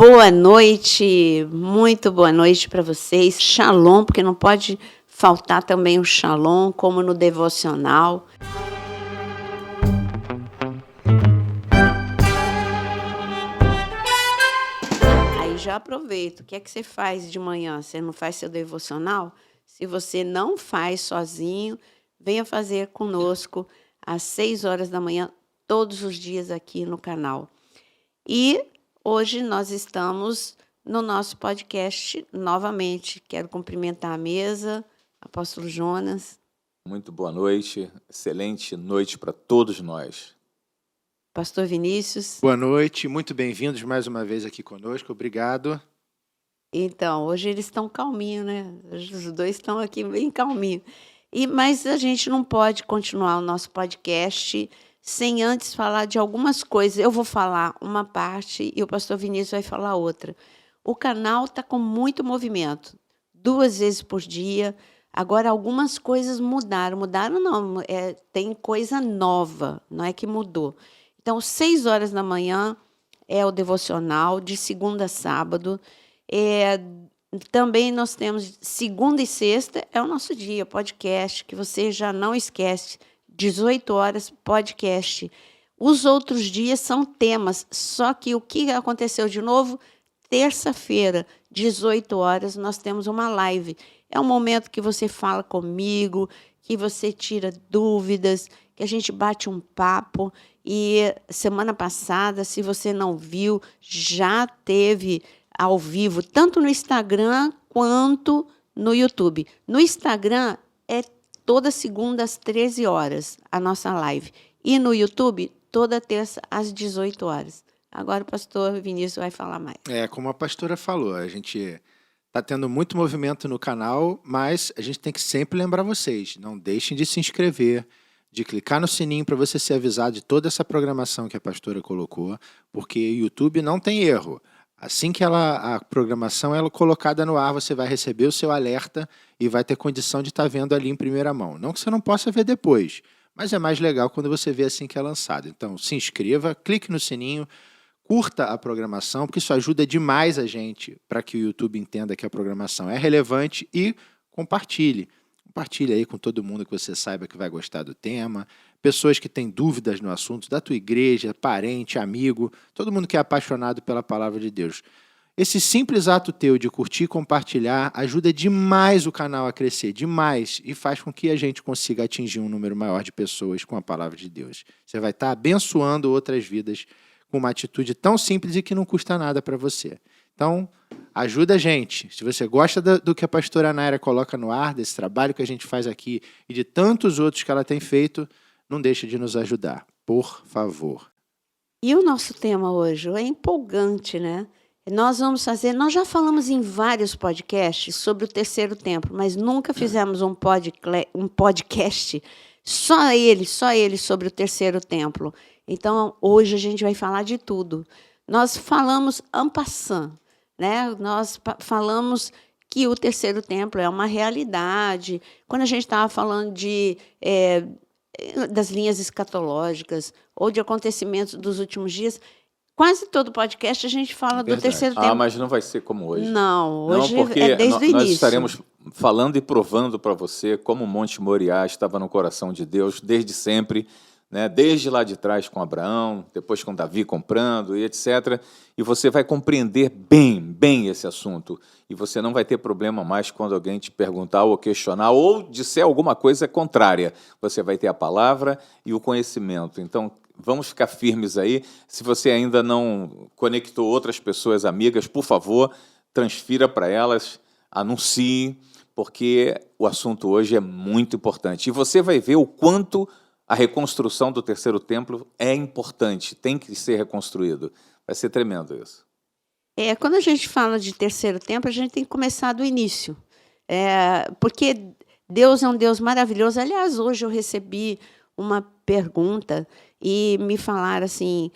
Boa noite, muito boa noite para vocês. Shalom, porque não pode faltar também o shalom, como no devocional. Aí já aproveito. O que é que você faz de manhã? Você não faz seu devocional? Se você não faz sozinho, venha fazer conosco às 6 horas da manhã, todos os dias aqui no canal. E hoje nós estamos no nosso podcast novamente. Quero cumprimentar a mesa, apóstolo Jonas. Muito boa noite, excelente noite para todos nós. Pastor Vinícius. Boa noite, muito bem-vindos mais uma vez aqui conosco, obrigado. Então, hoje eles estão calminhos, né? Os dois estão aqui bem calminhos. Mas a gente não pode continuar o nosso podcast sem antes falar de algumas coisas. Eu vou falar uma parte e o pastor Vinícius vai falar outra. O canal está com muito movimento, 2 vezes por dia. Agora, algumas coisas mudaram. Mudaram não, tem coisa nova, não é que mudou. Então, 6 horas da manhã é o devocional, de segunda a sábado. Também nós temos segunda e sexta, é o nosso dia, podcast, que você já não esquece. 18 horas, podcast. Os outros dias são temas, só que o que aconteceu de novo? Terça-feira, 18 horas, nós temos uma live. É um momento que você fala comigo, que você tira dúvidas, que a gente bate um papo. E semana passada, se você não viu, já teve ao vivo, tanto no Instagram quanto no YouTube. No Instagram é toda segunda às 13 horas, a nossa live. E no YouTube, toda terça às 18 horas. Agora o pastor Vinícius vai falar mais. Como a pastora falou, a gente está tendo muito movimento no canal, mas a gente tem que sempre lembrar vocês, não deixem de se inscrever, de clicar no sininho para você ser avisado de toda essa programação que a pastora colocou, porque o YouTube não tem erro. Assim que a programação é colocada no ar, você vai receber o seu alerta e vai ter condição de estar vendo ali em primeira mão. Não que você não possa ver depois, mas é mais legal quando você vê assim que é lançado. Então, se inscreva, clique no sininho, curta a programação, porque isso ajuda demais a gente para que o YouTube entenda que a programação é relevante e compartilhe. Compartilhe aí com todo mundo que você saiba que vai gostar do tema, pessoas que têm dúvidas no assunto, da tua igreja, parente, amigo, todo mundo que é apaixonado pela palavra de Deus. Esse simples ato teu de curtir e compartilhar ajuda demais o canal a crescer, demais, e faz com que a gente consiga atingir um número maior de pessoas com a palavra de Deus. Você vai estar abençoando outras vidas com uma atitude tão simples e que não custa nada para você. Então, ajuda a gente. Se você gosta do que a pastora Naira coloca no ar, desse trabalho que a gente faz aqui e de tantos outros que ela tem feito, não deixe de nos ajudar, por favor. E o nosso tema hoje é empolgante, né? Nós já falamos em vários podcasts sobre o terceiro templo, mas nunca fizemos um podcast só ele sobre o terceiro templo. Então, hoje a gente vai falar de tudo. Nós falamos en passant, né? Nós falamos que o terceiro templo é uma realidade. Quando a gente estava falando das linhas escatológicas ou de acontecimentos dos últimos dias, quase todo podcast a gente fala do terceiro templo. Mas não vai ser como hoje. Não, hoje porque é desde o início. Nós estaremos falando e provando para você como o Monte Moriá estava no coração de Deus desde sempre, né? Desde lá de trás com Abraão, depois com Davi comprando e etc. E você vai compreender bem esse assunto. E você não vai ter problema mais quando alguém te perguntar ou questionar ou disser alguma coisa contrária. Você vai ter a palavra e o conhecimento. Então, vamos ficar firmes aí. Se você ainda não conectou outras pessoas amigas, por favor, transfira para elas, anuncie, porque o assunto hoje é muito importante. E você vai ver o quanto a reconstrução do terceiro templo é importante, tem que ser reconstruído. Vai ser tremendo isso. Quando a gente fala de terceiro templo, a gente tem que começar do início. Porque Deus é um Deus maravilhoso. Aliás, hoje eu recebi uma pergunta e me falaram assim: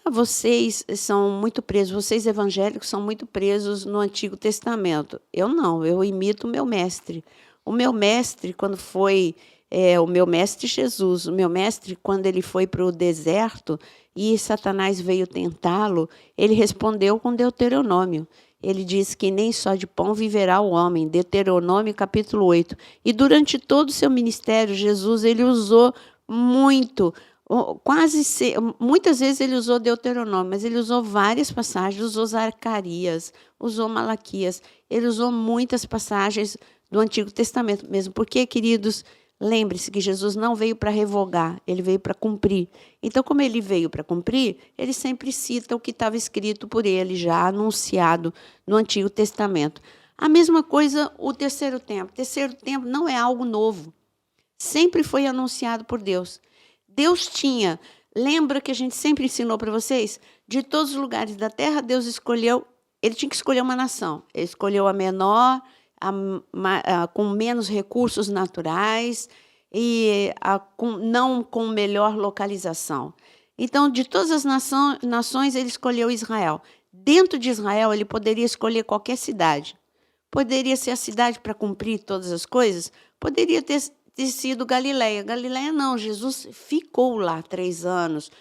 vocês são muito presos, vocês evangélicos são muito presos no Antigo Testamento. Eu não, eu imito o meu mestre. O meu mestre, quando foi... o meu mestre Jesus, o meu mestre, quando ele foi para o deserto e Satanás veio tentá-lo, ele respondeu com Deuteronômio. Ele diz que nem só de pão viverá o homem, Deuteronômio capítulo 8. E durante todo o seu ministério, Jesus ele usou muito, muitas vezes ele usou Deuteronômio, mas ele usou várias passagens, usou Zacarias, usou Malaquias, ele usou muitas passagens do Antigo Testamento mesmo, porque, queridos, lembre-se que Jesus não veio para revogar, ele veio para cumprir. Então, como ele veio para cumprir, ele sempre cita o que estava escrito por ele, já anunciado no Antigo Testamento. A mesma coisa o terceiro templo. O terceiro templo não é algo novo. Sempre foi anunciado por Deus. Deus tinha, lembra que a gente sempre ensinou para vocês? De todos os lugares da terra, Deus escolheu, ele tinha que escolher uma nação. Ele escolheu a menor, com menos recursos naturais e não com melhor localização. Então, de todas as nações, ele escolheu Israel. Dentro de Israel, ele poderia escolher qualquer cidade. Poderia ser a cidade para cumprir todas as coisas? Poderia ter sido Galileia. Galileia não, Jesus ficou lá 3 anos.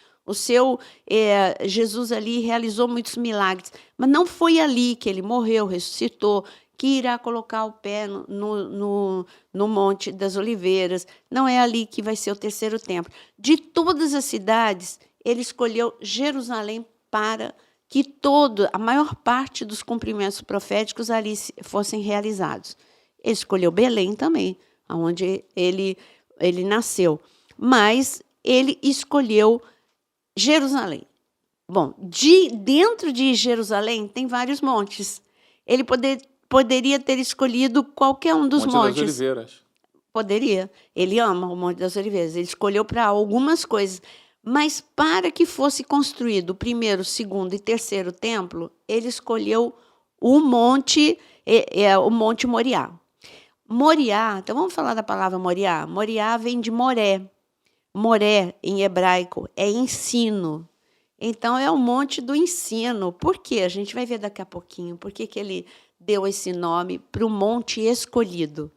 Jesus ali realizou muitos milagres, mas não foi ali que ele morreu, ressuscitou, que irá colocar o pé no Monte das Oliveiras. Não é ali que vai ser o terceiro templo. De todas as cidades, ele escolheu Jerusalém para que a maior parte dos cumprimentos proféticos ali fossem realizados. Ele escolheu Belém também, onde ele nasceu. Mas ele escolheu Jerusalém. Bom, dentro de Jerusalém tem vários montes. Ele poderia ter escolhido qualquer um dos montes. Monte das Oliveiras. Poderia. Ele ama o Monte das Oliveiras. Ele escolheu para algumas coisas. Mas para que fosse construído o primeiro, segundo e terceiro templo, ele escolheu o Monte Moriá. Moriá, então vamos falar da palavra Moriá. Moriá vem de Moré. Moré, em hebraico, é ensino. Então, é o monte do ensino. Por quê? A gente vai ver daqui a pouquinho. Por que ele deu esse nome para o monte escolhido?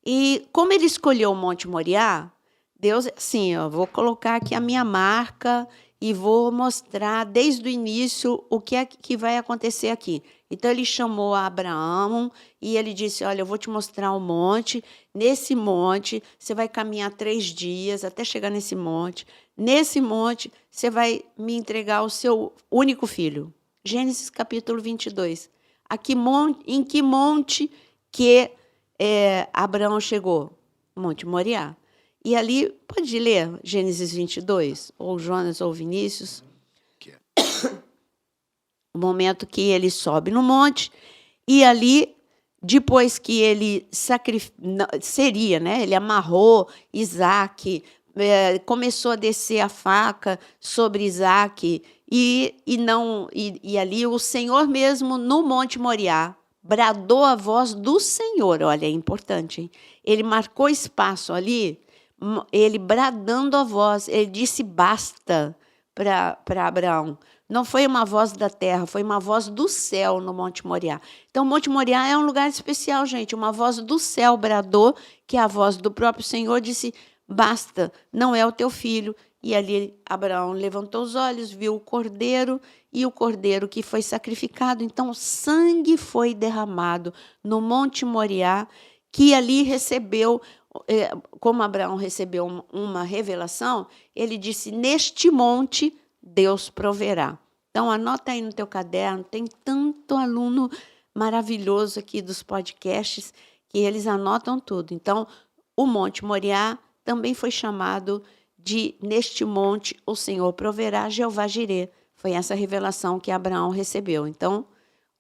E como ele escolheu o Monte Moriá, Deus, sim, eu vou colocar aqui a minha marca e vou mostrar desde o início o que é que vai acontecer aqui. Então, ele chamou a Abraão e ele disse, olha, eu vou te mostrar um monte. Nesse monte, você vai caminhar 3 dias até chegar nesse monte. Nesse monte, você vai me entregar o seu único filho. Gênesis capítulo 22. Em que monte que Abraão chegou? Monte Moriá. E ali, pode ler Gênesis 22, ou Jonas ou Vinícius. O momento que ele sobe no monte, e ali, depois que ele ele amarrou Isaac, começou a descer a faca sobre Isaac, e ali o Senhor mesmo, no Monte Moriá, bradou a voz do Senhor. Olha, é importante, hein? Ele marcou espaço ali, ele bradando a voz, ele disse basta para Abraão. Não foi uma voz da terra, foi uma voz do céu no Monte Moriá. Então, o Monte Moriá é um lugar especial, gente. Uma voz do céu bradou, que é a voz do próprio Senhor, disse, basta, não é o teu filho. E ali Abraão levantou os olhos, viu o cordeiro, e o cordeiro que foi sacrificado. Então, sangue foi derramado no Monte Moriá, que ali recebeu, como Abraão recebeu uma revelação, ele disse, neste monte Deus proverá. Então, anota aí no teu caderno, tem tanto aluno maravilhoso aqui dos podcasts que eles anotam tudo. Então, o Monte Moriá também foi chamado de, neste monte, o Senhor proverá, Jeová Jirê. Foi essa revelação que Abraão recebeu. Então,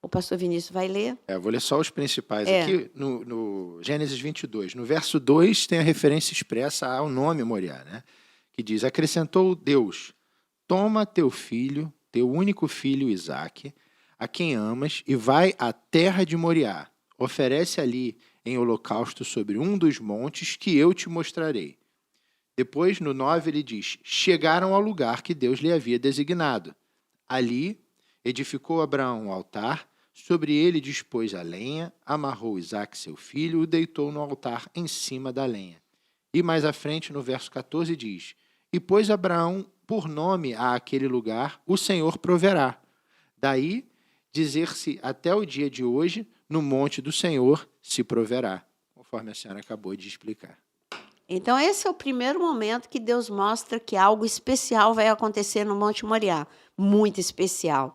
o pastor Vinícius vai ler. Vou ler só os principais aqui, no Gênesis 22. No verso 2 tem a referência expressa ao nome Moriá, né? Que diz, acrescentou Deus, toma teu filho, teu único filho Isaque, a quem amas, e vai à terra de Moriá. Oferece ali em holocausto sobre um dos montes que eu te mostrarei. Depois, no 9, ele diz, chegaram ao lugar que Deus lhe havia designado. Ali, edificou Abraão um altar, sobre ele dispôs a lenha, amarrou Isaque, seu filho, e o deitou no altar em cima da lenha. E mais à frente, no verso 14, diz, e pôs Abraão por nome àquele lugar, o Senhor proverá. Daí, dizer-se até o dia de hoje, no monte do Senhor se proverá, conforme a senhora acabou de explicar. Então, esse é o primeiro momento que Deus mostra que algo especial vai acontecer no Monte Moriá. Muito especial.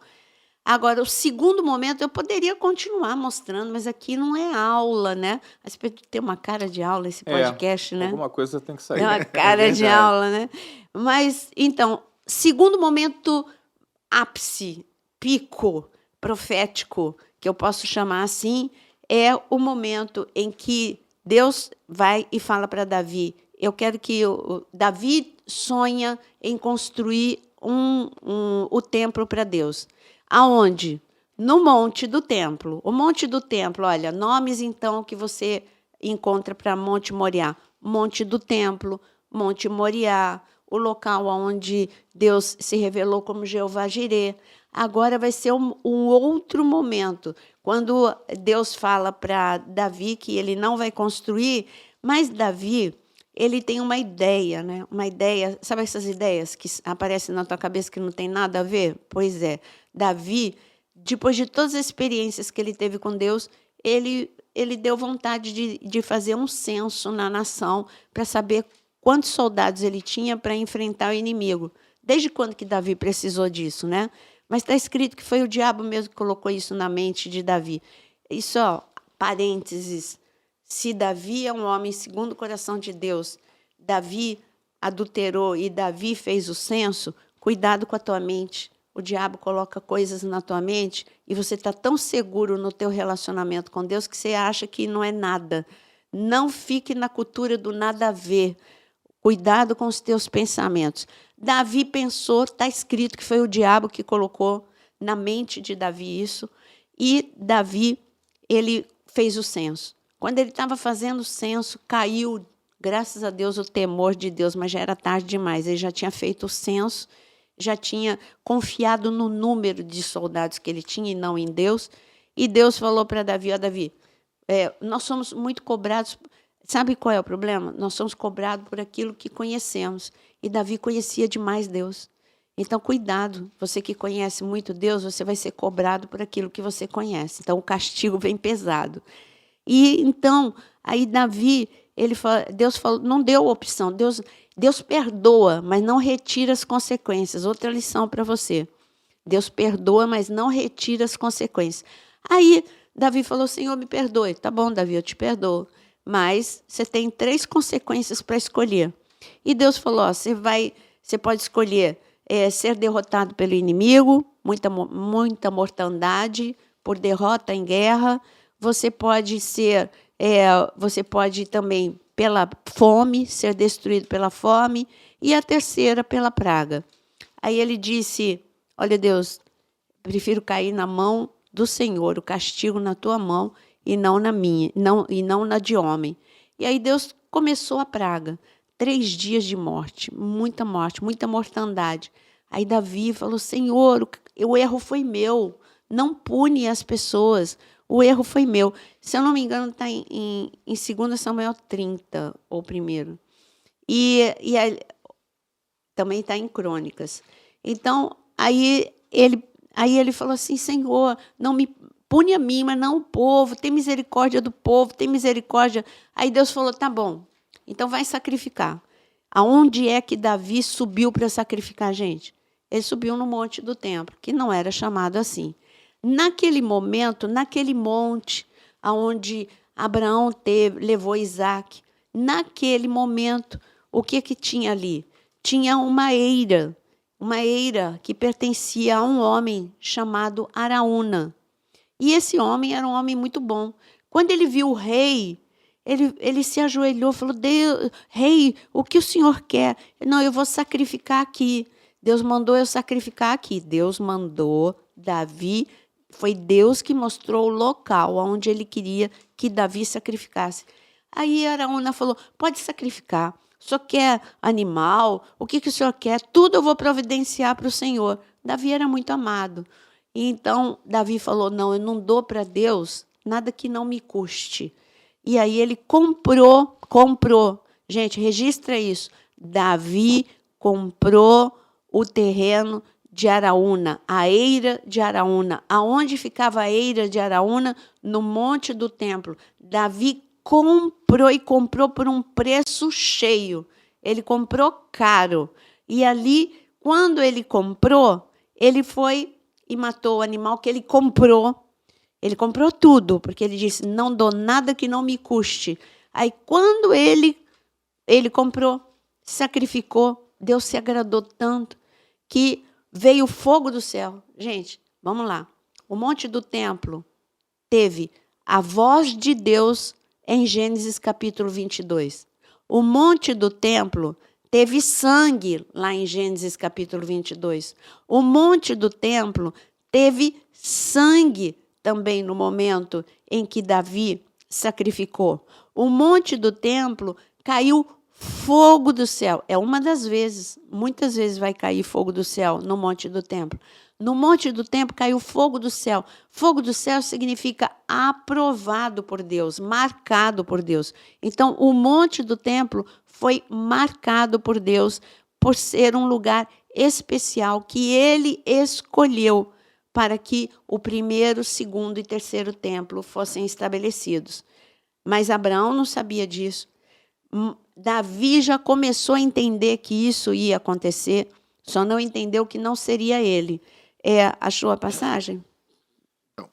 Agora, o segundo momento, eu poderia continuar mostrando, mas aqui não é aula, né? Mas tem uma cara de aula esse podcast, né? Alguma coisa tem que sair. É uma cara de aula, né? Mas, então, segundo momento ápice, pico profético, que eu posso chamar assim, é o momento em que Deus vai e fala para Davi, eu quero que Davi sonha em construir o templo para Deus. Aonde? No Monte do Templo. O Monte do Templo, olha, nomes então que você encontra para Monte Moriá. Monte do Templo, Monte Moriá, o local onde Deus se revelou como Jeová Jirê. Agora vai ser um outro momento, quando Deus fala para Davi que ele não vai construir, mas Davi, ele tem uma ideia, né? Uma ideia, sabe essas ideias que aparecem na tua cabeça que não tem nada a ver? Pois é, Davi, depois de todas as experiências que ele teve com Deus, ele deu vontade de fazer um censo na nação para saber quantos soldados ele tinha para enfrentar o inimigo. Desde quando que Davi precisou disso, né? Mas está escrito que foi o diabo mesmo que colocou isso na mente de Davi. Isso, ó, parênteses. Se Davi é um homem segundo o coração de Deus, Davi adulterou e Davi fez o censo, cuidado com a tua mente. O diabo coloca coisas na tua mente e você está tão seguro no teu relacionamento com Deus que você acha que não é nada. Não fique na cultura do nada a ver. Cuidado com os teus pensamentos. Davi pensou, está escrito que foi o diabo que colocou na mente de Davi isso, e Davi, ele fez o censo. Quando ele estava fazendo o censo, caiu, graças a Deus, o temor de Deus, mas já era tarde demais. Ele já tinha feito o censo, já tinha confiado no número de soldados que ele tinha e não em Deus, e Deus falou para Davi, ó Davi, nós somos muito cobrados. Sabe qual é o problema? Nós somos cobrados por aquilo que conhecemos. E Davi conhecia demais Deus. Então, cuidado. Você que conhece muito Deus, você vai ser cobrado por aquilo que você conhece. Então, o castigo vem pesado. E, então, aí Davi, Deus falou, não deu opção. Deus perdoa, mas não retira as consequências. Outra lição para você. Deus perdoa, mas não retira as consequências. Aí, Davi falou, Senhor, me perdoe. Tá bom, Davi, eu te perdoo. Mas você tem 3 consequências para escolher. E Deus falou, ó, você pode escolher ser derrotado pelo inimigo, muita mortandade, por derrota em guerra. Você pode também pela fome, ser destruído pela fome. E a terceira, pela praga. Aí ele disse, olha Deus, prefiro cair na mão do Senhor, o castigo na tua mão, e não na minha, e não na de homem. E aí Deus começou a praga. 3 dias de morte, muita mortandade. Aí Davi falou, Senhor, o erro foi meu, não pune as pessoas, o erro foi meu. Se eu não me engano, está em 2 Samuel 30, ou 1. E também está em Crônicas. Então, aí ele falou assim, Senhor, não me pune a mim, mas não o povo, tem misericórdia do povo, tem misericórdia. Aí Deus falou, tá bom, então vai sacrificar. Aonde é que Davi subiu para sacrificar, gente? Ele subiu no Monte do Templo, que não era chamado assim. Naquele momento, naquele monte, onde Abraão levou Isaac, naquele momento, o que tinha ali? Tinha uma eira que pertencia a um homem chamado Araúna. E esse homem era um homem muito bom. Quando ele viu o rei, ele se ajoelhou e falou, Deus, rei, o que o senhor quer? Não, eu vou sacrificar aqui. Deus mandou eu sacrificar aqui. Deus mandou Davi, foi Deus que mostrou o local onde ele queria que Davi sacrificasse. Aí Araúna falou, pode sacrificar. O senhor quer animal? O que o senhor quer? Tudo eu vou providenciar para o Senhor. Davi era muito amado. E então, Davi falou, não, eu não dou para Deus nada que não me custe. E aí ele comprou. Gente, registra isso. Davi comprou o terreno de Araúna, a eira de Araúna. Aonde ficava a eira de Araúna? No monte do templo. Davi comprou, e comprou por um preço cheio. Ele comprou caro. E ali, quando ele comprou, ele foi e matou o animal que ele comprou. Ele comprou tudo, porque ele disse, não dou nada que não me custe. Aí, quando ele comprou, sacrificou, Deus se agradou tanto que veio fogo do céu. Gente, vamos lá. O monte do templo teve a voz de Deus em Gênesis capítulo 22. O monte do templo teve sangue lá em Gênesis capítulo 22. O monte do templo teve sangue também no momento em que Davi sacrificou. O monte do templo caiu fogo do céu. É uma das vezes, muitas vezes vai cair fogo do céu no monte do templo. No monte do templo caiu fogo do céu. Fogo do céu significa aprovado por Deus, marcado por Deus. Então, o monte do templo foi marcado por Deus por ser um lugar especial que ele escolheu para que o primeiro, segundo e terceiro templo fossem estabelecidos. Mas Abraão não sabia disso. Davi já começou a entender que isso ia acontecer, só não entendeu que não seria ele. Achou a passagem? Então,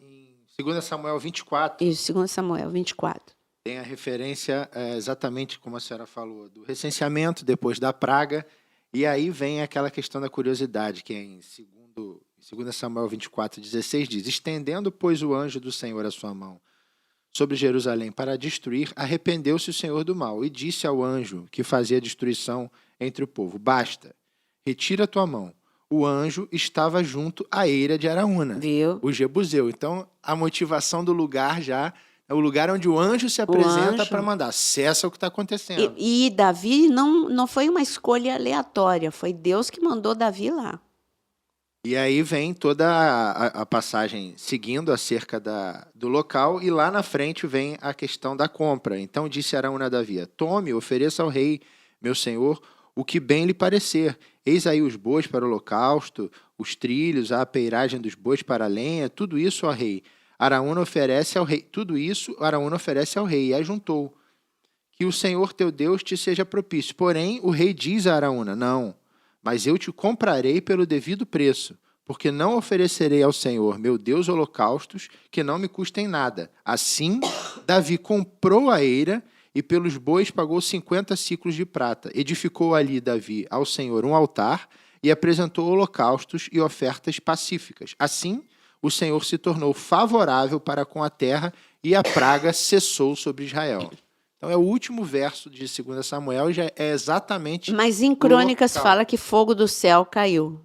em 2 Samuel 24... Isso, 2 Samuel 24. Tem a referência, exatamente como a senhora falou, do recenseamento, depois da praga, e aí vem aquela questão da curiosidade, que em 2 Samuel 24, 16 diz, estendendo, pois, o anjo do Senhor a sua mão sobre Jerusalém para destruir, arrependeu-se o Senhor do mal e disse ao anjo que fazia destruição entre o povo, basta, retira a tua mão. O anjo estava junto à eira de Araúna, Viu? o Jebuseu. Então, a motivação do lugar já é o lugar onde o anjo se apresenta para mandar. Cessa o que está acontecendo. E Davi não foi uma escolha aleatória, foi Deus que mandou Davi lá. E aí vem toda a passagem seguindo acerca do local, e lá na frente vem a questão da compra. Então disse Araúna a Davi, tome, ofereça ao rei, meu senhor, o que bem lhe parecer. Eis aí os bois para o holocausto, os trilhos, a apeiragem dos bois para a lenha, tudo isso, ó rei. Araúna oferece ao rei, tudo isso Araúna oferece ao rei, e ajuntou. Que o Senhor teu Deus te seja propício. Porém, o rei diz a Araúna, não, mas eu te comprarei pelo devido preço, porque não oferecerei ao Senhor, meu Deus, holocaustos que não me custem nada. Assim, Davi comprou a eira e pelos bois pagou 50 siclos de prata. Edificou ali Davi ao Senhor um altar e apresentou holocaustos e ofertas pacíficas. Assim, o Senhor se tornou favorável para com a terra e a praga cessou sobre Israel. Então, é o último verso de 2 Samuel, já é exatamente... Mas em Crônicas fala que fogo do céu caiu.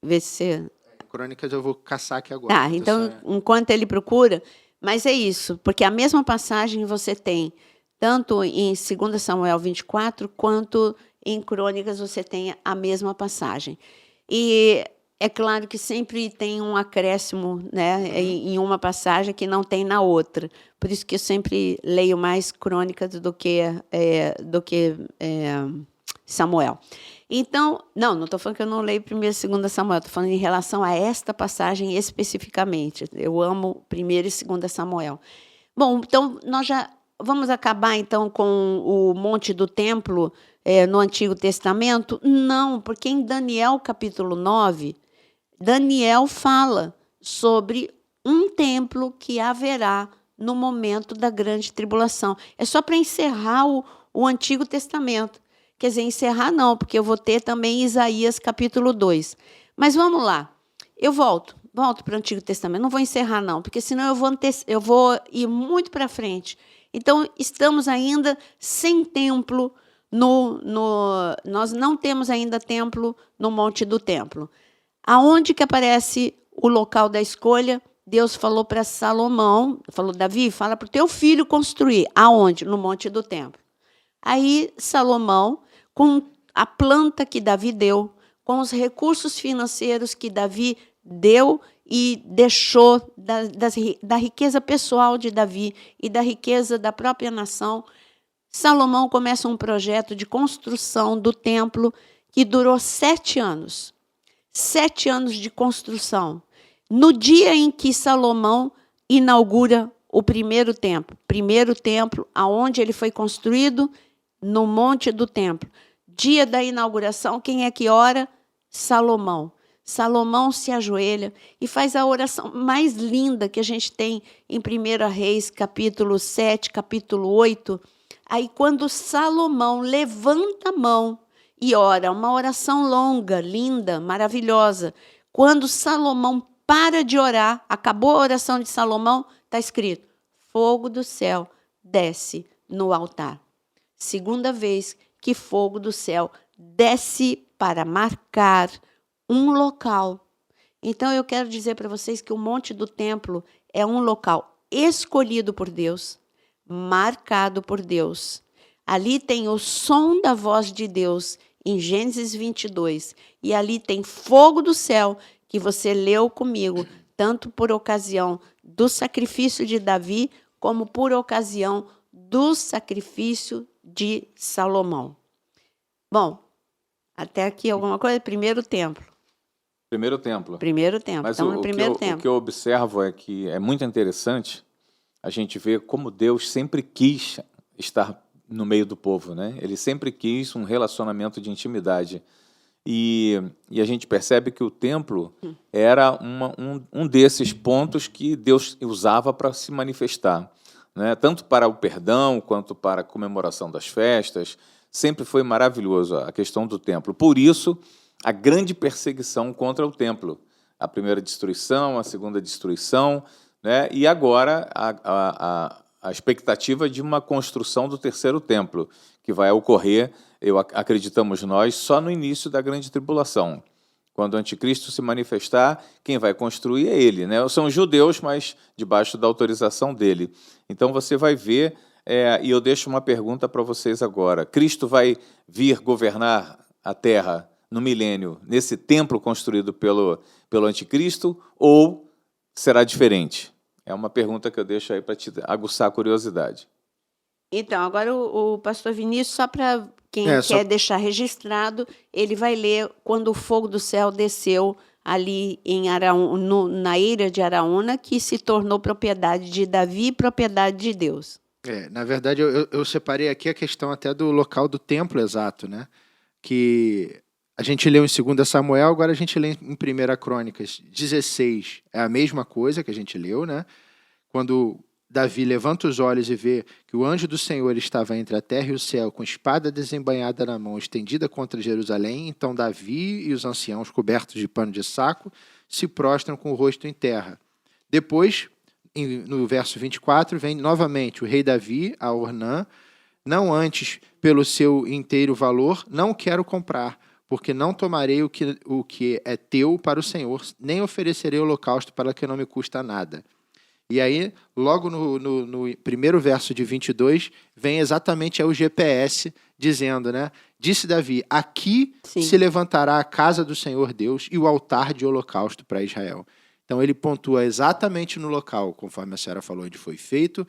Vê se você... Crônicas eu vou caçar aqui agora. Tá, então, enquanto ele procura... Mas é isso, porque a mesma passagem você tem, tanto em 2 Samuel 24, quanto em Crônicas você tem a mesma passagem. E é claro que sempre tem um acréscimo, né, em uma passagem que não tem na outra. Por isso que eu sempre leio mais Crônicas do que Samuel. Então, não estou falando que eu não leio 1 e 2 Samuel, estou falando em relação a esta passagem especificamente. Eu amo 1 e 2 Samuel. Bom, então, nós já vamos acabar, então, com o Monte do Templo no Antigo Testamento? Não, porque em Daniel, capítulo 9, Daniel fala sobre um templo que haverá no momento da grande tribulação. É só para encerrar o Antigo Testamento. Quer dizer, encerrar não, porque eu vou ter também Isaías capítulo 2. Mas vamos lá. Eu volto para o Antigo Testamento. Não vou encerrar não, porque senão eu vou ir muito para frente. Então, estamos ainda sem templo. Nós não temos ainda templo no Monte do Templo. Aonde que aparece o local da escolha? Deus falou para Salomão, falou, Davi, fala para o teu filho construir. Aonde? No Monte do Templo. Aí, Salomão, com a planta que Davi deu, com os recursos financeiros que Davi deu e deixou da riqueza pessoal de Davi e da riqueza da própria nação, Salomão começa um projeto de construção do templo que durou 7 anos. 7 anos de construção. No dia em que Salomão inaugura o primeiro templo, aonde ele foi construído, no Monte do Templo. Dia da inauguração, quem é que ora? Salomão. Salomão se ajoelha e faz a oração mais linda que a gente tem em 1 Reis, capítulo 7, capítulo 8. Aí, quando Salomão levanta a mão e ora, uma oração longa, linda, maravilhosa. Quando Salomão para de orar, acabou a oração de Salomão, está escrito: fogo do céu desce no altar. Segunda vez que fogo do céu desce para marcar um local. Então, eu quero dizer para vocês que o Monte do Templo é um local escolhido por Deus, marcado por Deus. Ali tem o som da voz de Deus, em Gênesis 22. E ali tem fogo do céu, que você leu comigo, tanto por ocasião do sacrifício de Davi, como por ocasião do sacrifício de Salomão. Bom, até aqui alguma coisa? Primeiro templo. Primeiro templo. Primeiro templo. Mas Estamos no primeiro o templo. que eu observo é que é muito interessante a gente ver como Deus sempre quis estar no meio do povo, né? Ele sempre quis um relacionamento de intimidade. E a gente percebe que o templo era um desses pontos que Deus usava para se manifestar, né? Tanto para o perdão quanto para a comemoração das festas. Sempre foi maravilhoso a questão do templo. Por isso, a grande perseguição contra o templo. A primeira destruição, a segunda destruição, né? E agora a expectativa de uma construção do terceiro templo, que vai ocorrer, acreditamos nós, só no início da grande tribulação. Quando o anticristo se manifestar, quem vai construir é ele, né? São judeus, mas debaixo da autorização dele. Então você vai ver, e eu deixo uma pergunta para vocês agora. Cristo vai vir governar a terra no milênio, nesse templo construído pelo anticristo, ou será diferente? É uma pergunta que eu deixo aí para te aguçar a curiosidade. Então, agora o pastor Vinícius, só para quem quer deixar registrado, ele vai ler quando o fogo do céu desceu ali em na ilha de Araúna, que se tornou propriedade de Davi e propriedade de Deus. Na verdade, eu separei aqui a questão até do local do templo exato, né? Que a gente leu em 2 Samuel, agora a gente lê em 1 Crônicas 16. É a mesma coisa que a gente leu, né? Quando Davi levanta os olhos e vê que o anjo do Senhor estava entre a terra e o céu, com espada desembainhada na mão, estendida contra Jerusalém, então Davi e os anciãos, cobertos de pano de saco, se prostram com o rosto em terra. Depois, no verso 24, vem novamente o rei Davi a Ornã: não antes pelo seu inteiro valor, não quero comprar, porque não tomarei o que é teu para o Senhor, nem oferecerei holocausto para que não me custa nada. E aí, logo no primeiro verso de 22, vem exatamente o GPS dizendo, né? Disse Davi: aqui se levantará a casa do Senhor Deus e o altar de holocausto para Israel. Então ele pontua exatamente no local, conforme a senhora falou, onde foi feito.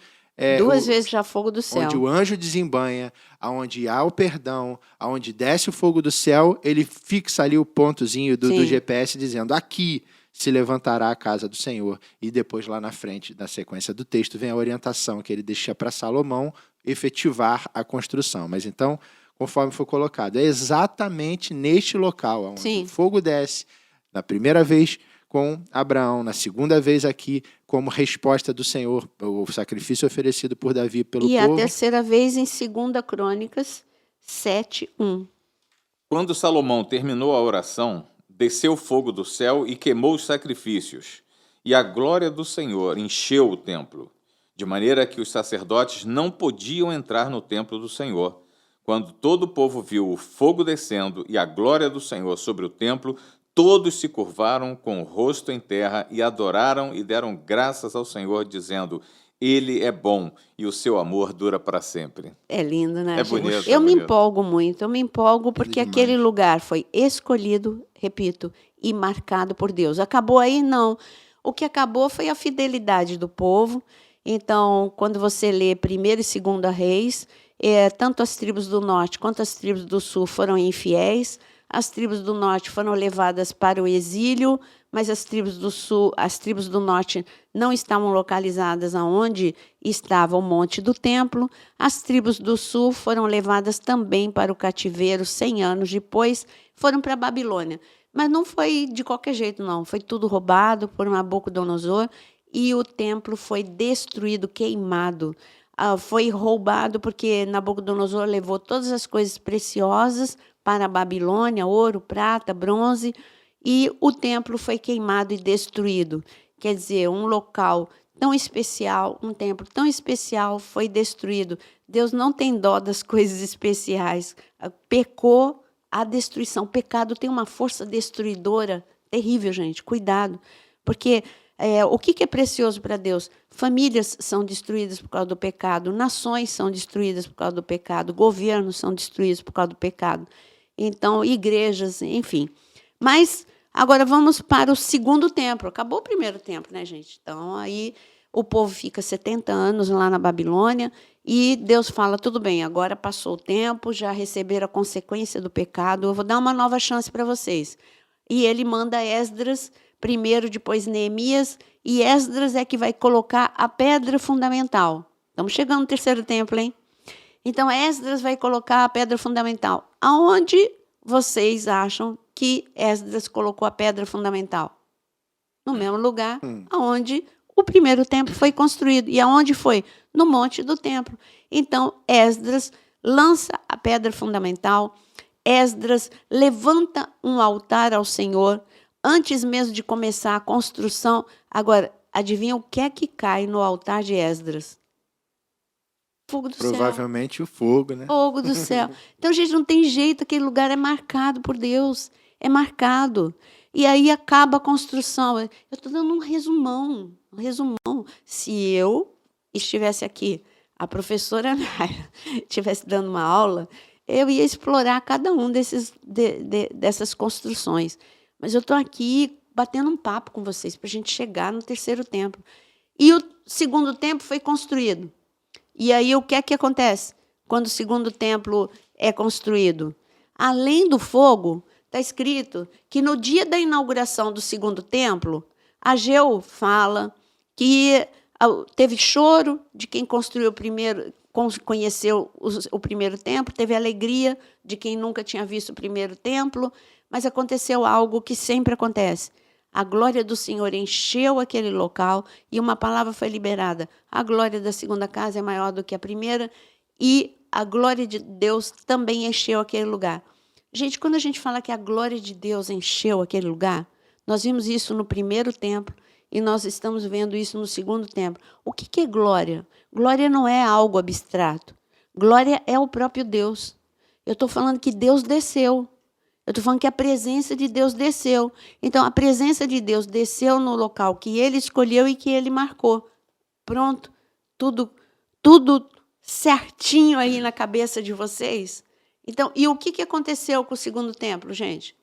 Duas vezes já fogo do céu. Onde o anjo desembanha, aonde há o perdão, aonde desce o fogo do céu, ele fixa ali o pontozinho do GPS dizendo: aqui se levantará a casa do Senhor. E depois, lá na frente, na sequência do texto, vem a orientação que ele deixa para Salomão efetivar a construção. Mas então, conforme foi colocado, é exatamente neste local onde o fogo desce, na primeira vez com Abraão, na segunda vez aqui, como resposta do Senhor, o sacrifício oferecido por Davi pelo povo. E a terceira vez em 2 Crônicas 7:1. Quando Salomão terminou a oração, desceu fogo do céu e queimou os sacrifícios, e a glória do Senhor encheu o templo, de maneira que os sacerdotes não podiam entrar no templo do Senhor. Quando todo o povo viu o fogo descendo e a glória do Senhor sobre o templo, todos se curvaram com o rosto em terra e adoraram e deram graças ao Senhor, dizendo: Ele é bom e o seu amor dura para sempre. É lindo, né? É bonito. Eu me empolgo muito, porque aquele lugar foi escolhido, repito, e marcado por Deus. Acabou aí? Não. O que acabou foi a fidelidade do povo. Então, quando você lê 1 e 2 Reis, tanto as tribos do norte quanto as tribos do sul foram infiéis. as tribos do norte foram levadas para o exílio, mas as tribos do sul, as tribos do norte não estavam localizadas aonde estava o Monte do Templo. As tribos do sul foram levadas também para o cativeiro 100 anos depois, foram para a Babilônia. Mas não foi de qualquer jeito, não. Foi tudo roubado por Nabucodonosor e o templo foi destruído, queimado. Foi roubado porque Nabucodonosor levou todas as coisas preciosas para a Babilônia, ouro, prata, bronze, e o templo foi queimado e destruído. Quer dizer, um local tão especial, um templo tão especial foi destruído. Deus não tem dó das coisas especiais. Pecou a destruição. O pecado tem uma força destruidora terrível, gente. Cuidado. Porque o que é precioso para Deus? Famílias são destruídas por causa do pecado, nações são destruídas por causa do pecado, governos são destruídos por causa do pecado. Então, igrejas, enfim. Mas agora vamos para o segundo templo. Acabou o primeiro templo, né, gente? Então, aí o povo fica 70 anos lá na Babilônia e Deus fala, tudo bem, agora passou o tempo, já receberam a consequência do pecado, eu vou dar uma nova chance para vocês. E ele manda Esdras primeiro, depois Neemias, e Esdras é que vai colocar a pedra fundamental. Estamos chegando no terceiro templo, hein? Então, Esdras vai colocar a pedra fundamental. Aonde vocês acham que Esdras colocou a pedra fundamental? No mesmo lugar onde o primeiro templo foi construído. E aonde foi? No Monte do Templo. Então, Esdras lança a pedra fundamental, Esdras levanta um altar ao Senhor, antes mesmo de começar a construção. Agora, adivinha o que é que cai no altar de Esdras? Fogo do céu. Provavelmente o fogo, né? Fogo do céu. Então, gente, não tem jeito, aquele lugar é marcado por Deus. É marcado. E aí acaba a construção. Eu estou dando um resumão. Se eu estivesse aqui, a professora Naira estivesse dando uma aula, eu ia explorar cada um dessas construções. Mas eu estou aqui batendo um papo com vocês para a gente chegar no terceiro templo. E o segundo templo foi construído. E aí o que é que acontece quando o segundo templo é construído? Além do fogo, está escrito que no dia da inauguração do segundo templo, Ageu fala que teve choro de quem construiu o primeiro, conheceu o primeiro templo, teve alegria de quem nunca tinha visto o primeiro templo, mas aconteceu algo que sempre acontece. A glória do Senhor encheu aquele local e uma palavra foi liberada. A glória da segunda casa é maior do que a primeira e a glória de Deus também encheu aquele lugar. Gente, quando a gente fala que a glória de Deus encheu aquele lugar, nós vimos isso no primeiro templo e nós estamos vendo isso no segundo templo. O que é glória? Glória não é algo abstrato. Glória é o próprio Deus. Eu estou falando que Deus desceu. Eu estou falando que a presença de Deus desceu. Então, a presença de Deus desceu no local que Ele escolheu e que Ele marcou. Pronto. Tudo certinho aí na cabeça de vocês. Então, e o que aconteceu com o segundo templo, gente?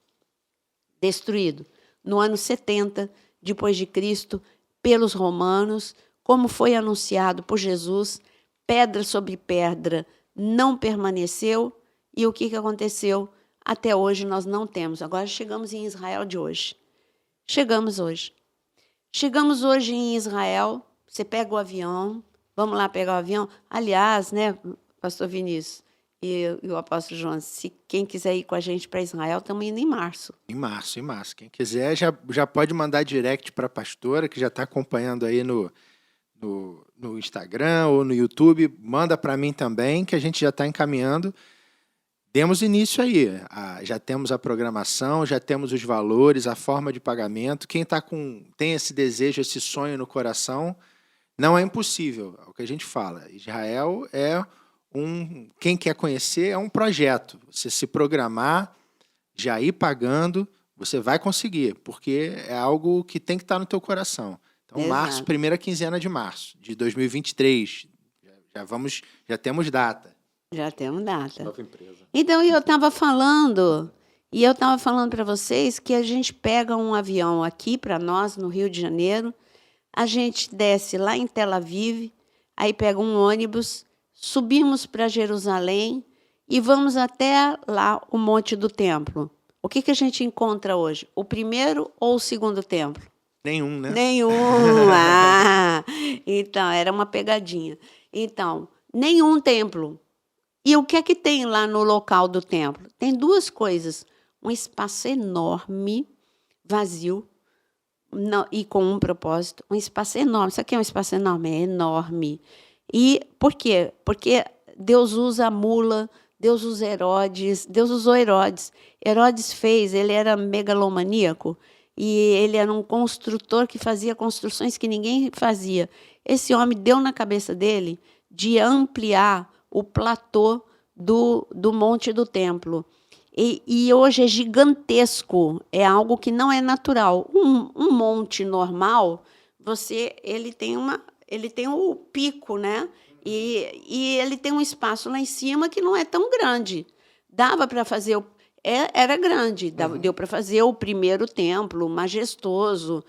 Destruído. No ano 70, depois de Cristo, pelos romanos, como foi anunciado por Jesus, pedra sobre pedra não permaneceu. E o que aconteceu? Até hoje nós não temos. Agora chegamos em Israel de hoje. Chegamos hoje em Israel. Você pega o avião. Vamos lá pegar o avião. Aliás, né, pastor Vinícius e o apóstolo João, se quem quiser ir com a gente para Israel, estamos indo em março. Em março. Quem quiser já pode mandar direct para a pastora, que já está acompanhando aí no Instagram ou no YouTube. Manda para mim também, que a gente já está encaminhando. Demos início aí, já temos a programação, já temos os valores, a forma de pagamento. Quem tem esse desejo, esse sonho no coração, não é impossível, é o que a gente fala. Israel quem quer conhecer, é um projeto. Você se programar, já ir pagando, você vai conseguir, porque é algo que tem que estar no teu coração. Então, Exato. março, primeira quinzena de março, de 2023, já temos data. Já temos data. Nova empresa. Então, eu estava falando para vocês que a gente pega um avião aqui para nós, no Rio de Janeiro, a gente desce lá em Tel Aviv, aí pega um ônibus, subimos para Jerusalém e vamos até lá, o Monte do Templo. O que a gente encontra hoje? O primeiro ou o segundo templo? Nenhum, né? Nenhum. Então, era uma pegadinha. Então, nenhum templo. E o que é que tem lá no local do templo? Tem duas coisas. Um espaço enorme, vazio, e com um propósito. Um espaço enorme. Sabe o que é um espaço enorme? É enorme. E por quê? Porque Deus usa a mula, Deus usa Herodes, Deus usou Herodes. Herodes ele era megalomaníaco, e ele era um construtor que fazia construções que ninguém fazia. Esse homem deu na cabeça dele de ampliar o platô do Monte do Templo. E hoje é gigantesco, é algo que não é natural. Um monte normal, ele tem o pico, né? E ele tem um espaço lá em cima que não é tão grande. Dava para fazer, era grande, deu para fazer o primeiro templo, majestoso,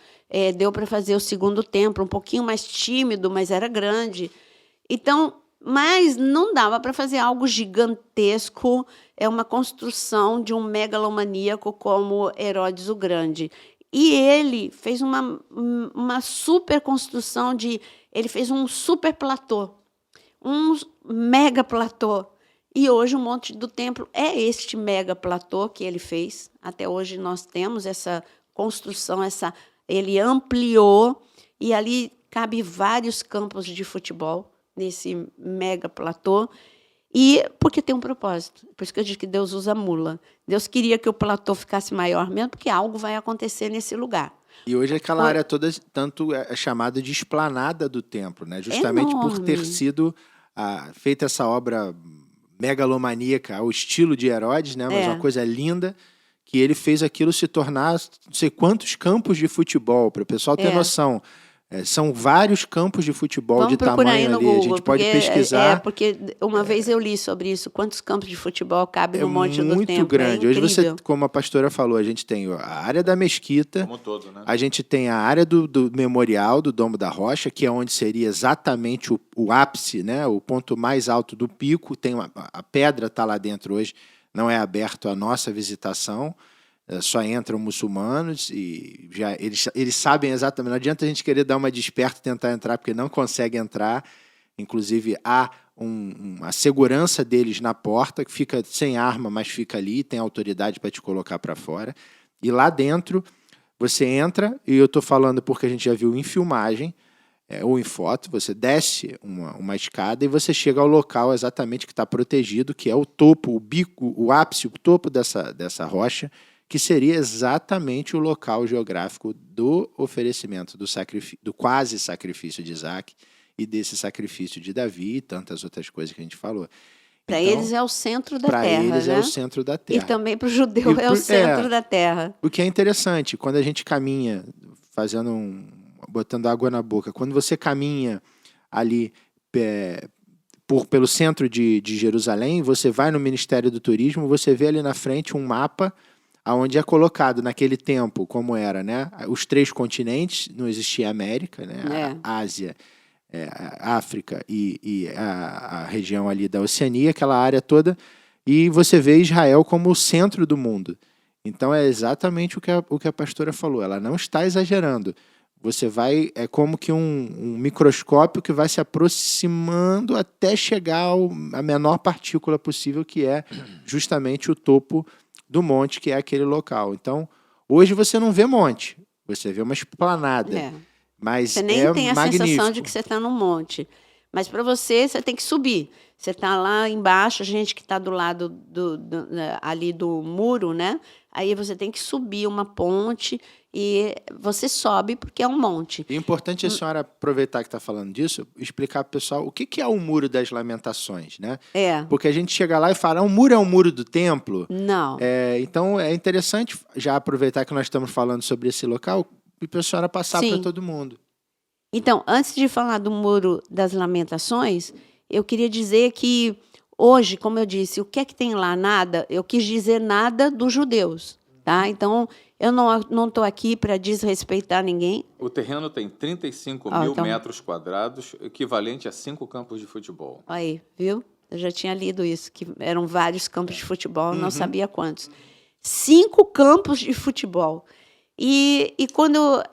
deu para fazer o segundo templo, um pouquinho mais tímido, mas era grande. Então, mas não dava para fazer algo gigantesco, é uma construção de um megalomaníaco como Herodes o Grande. E ele fez uma super construção ele fez um super platô, um mega platô. E hoje o Monte do Templo é este mega platô que ele fez. Até hoje nós temos essa construção, ele ampliou, e ali cabe vários campos de futebol nesse mega platô, e porque tem um propósito. Por isso que eu digo que Deus usa mula. Deus queria que o platô ficasse maior mesmo, porque algo vai acontecer nesse lugar. E hoje aquela área toda tanto é chamada de esplanada do templo, né? Justamente por ter sido feita essa obra megalomaníaca ao estilo de Herodes, né? Mas uma coisa linda, que ele fez aquilo se tornar não sei quantos campos de futebol, para o pessoal ter noção. São vários campos de futebol de tamanho ali. Google, a gente pode pesquisar. Porque uma vez eu li sobre isso. Quantos campos de futebol cabem no Monte do Templo? É muito grande. Hoje você, como a pastora falou, a gente tem a área da mesquita. Como todo, né? A gente tem a área do memorial, do Domo da Rocha, que é onde seria exatamente o ápice, né? O ponto mais alto do pico. A pedra está lá dentro hoje. Não é aberto à nossa visitação. Só entram muçulmanos e já eles sabem exatamente. Não adianta a gente querer dar uma desperta e tentar entrar, porque não consegue entrar. Inclusive, há a segurança deles na porta, que fica sem arma, mas fica ali, tem autoridade para te colocar para fora. E lá dentro, você entra, e eu estou falando porque a gente já viu em filmagem, ou em foto, você desce uma escada e você chega ao local exatamente que está protegido, que é o topo, o bico, o ápice, o topo dessa rocha, que seria exatamente o local geográfico do oferecimento do quase sacrifício de Isaac e desse sacrifício de Davi e tantas outras coisas que a gente falou. Para eles é o centro da terra, Para eles né? é o centro da terra. E também para o judeu é o centro da terra. O que é interessante, quando a gente caminha, botando água na boca, quando você caminha ali pelo centro de Jerusalém, você vai no Ministério do Turismo, você vê ali na frente um mapa onde é colocado naquele tempo, como era, né? Os 3 continentes, não existia América, né? A Ásia, a África e a região ali da Oceania, aquela área toda, e você vê Israel como o centro do mundo. Então é exatamente o que a pastora falou, ela não está exagerando. Você é como que um microscópio que vai se aproximando até chegar à menor partícula possível, que é justamente o topo do monte, que é aquele local. Então, hoje você não vê monte, você vê uma esplanada. Mas você nem tem a sensação de que você está num monte. Mas para você tem que subir. Você está lá embaixo, a gente que está do lado ali do muro, né? Aí você tem que subir uma ponte e você sobe porque é um monte. É importante a senhora aproveitar que está falando disso, explicar para o pessoal o que é o Muro das Lamentações, né? Porque a gente chega lá e fala, o muro é o muro do templo? Não. Então é interessante já aproveitar que nós estamos falando sobre esse local e para a senhora passar para todo mundo. Então, antes de falar do Muro das Lamentações, eu queria dizer que hoje, como eu disse, o que é que tem lá? Nada. Eu quis dizer nada dos judeus, tá? Então, eu não estou aqui para desrespeitar ninguém. O terreno tem 35 mil metros quadrados, equivalente a 5 campos de futebol. Aí, viu? Eu já tinha lido isso, que eram vários campos de futebol, não sabia quantos. 5 campos de futebol. E quando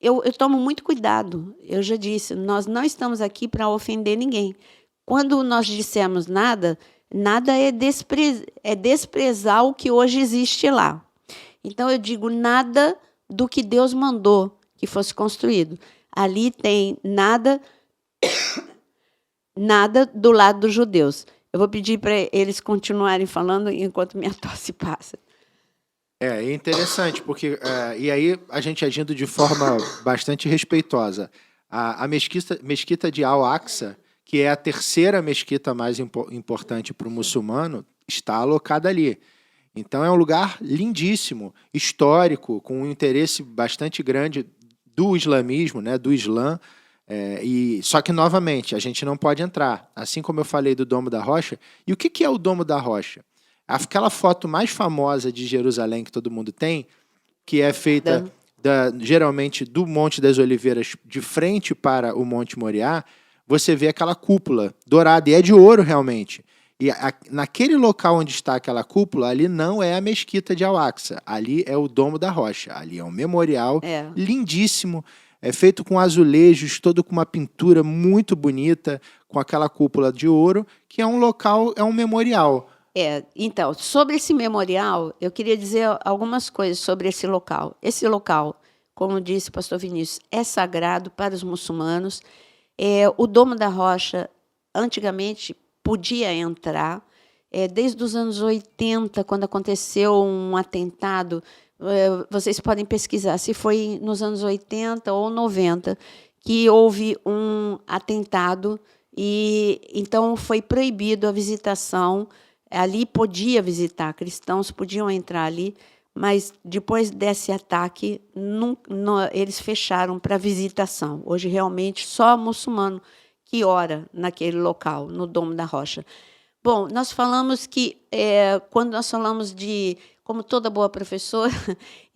eu tomo muito cuidado, eu já disse, nós não estamos aqui para ofender ninguém. Quando nós dissemos nada é desprezar o que hoje existe lá. Então, eu digo nada do que Deus mandou que fosse construído. Ali tem nada do lado dos judeus. Eu vou pedir para eles continuarem falando enquanto minha tosse passa. É interessante, porque e aí a gente agindo de forma bastante respeitosa. A mesquita de Al-Aqsa, que é a terceira mesquita mais importante para o muçulmano, está alocada ali. Então é um lugar lindíssimo, histórico, com um interesse bastante grande do islamismo, né, do Islã. Só que, novamente, a gente não pode entrar. Assim como eu falei do Domo da Rocha. E o que é o Domo da Rocha? Aquela foto mais famosa de Jerusalém que todo mundo tem, que é feita geralmente do Monte das Oliveiras de frente para o Monte Moriá, você vê aquela cúpula dourada, e é de ouro realmente. E naquele local onde está aquela cúpula, ali não é a mesquita de Al-Aqsa, ali é o Domo da Rocha, ali é um memorial lindíssimo, é feito com azulejos, todo com uma pintura muito bonita, com aquela cúpula de ouro, que é um local, é um memorial. Então, sobre esse memorial, eu queria dizer algumas coisas sobre esse local. Esse local, como disse o pastor Vinícius, é sagrado para os muçulmanos. O Domo da Rocha, antigamente, podia entrar. Desde os anos 80, quando aconteceu um atentado, vocês podem pesquisar se foi nos anos 80 ou 90 que houve um atentado e então foi proibido a visitação. Ali podia visitar, cristãos podiam entrar ali, mas depois desse ataque, eles fecharam para visitação. Hoje, realmente, só muçulmano que ora naquele local, no Domo da Rocha. Bom, nós falamos que, quando nós falamos de, como toda boa professora,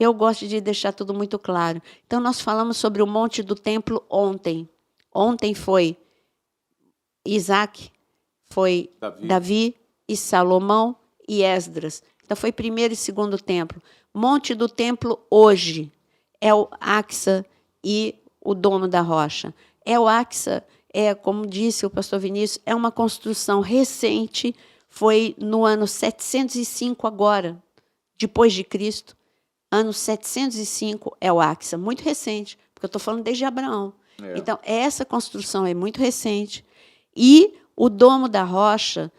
eu gosto de deixar tudo muito claro. Então, nós falamos sobre o Monte do Templo ontem. Ontem foi Isaac, foi Davi e Salomão e Esdras. Então, foi primeiro e segundo templo. Monte do Templo hoje é o Aqsa e o Domo da Rocha. O Aqsa, como disse o pastor Vinícius, é uma construção recente, foi no ano 705 agora, depois de Cristo. Ano 705 é o Aqsa, muito recente, porque eu estou falando desde Abraão. Então, essa construção é muito recente. E o Domo da Rocha,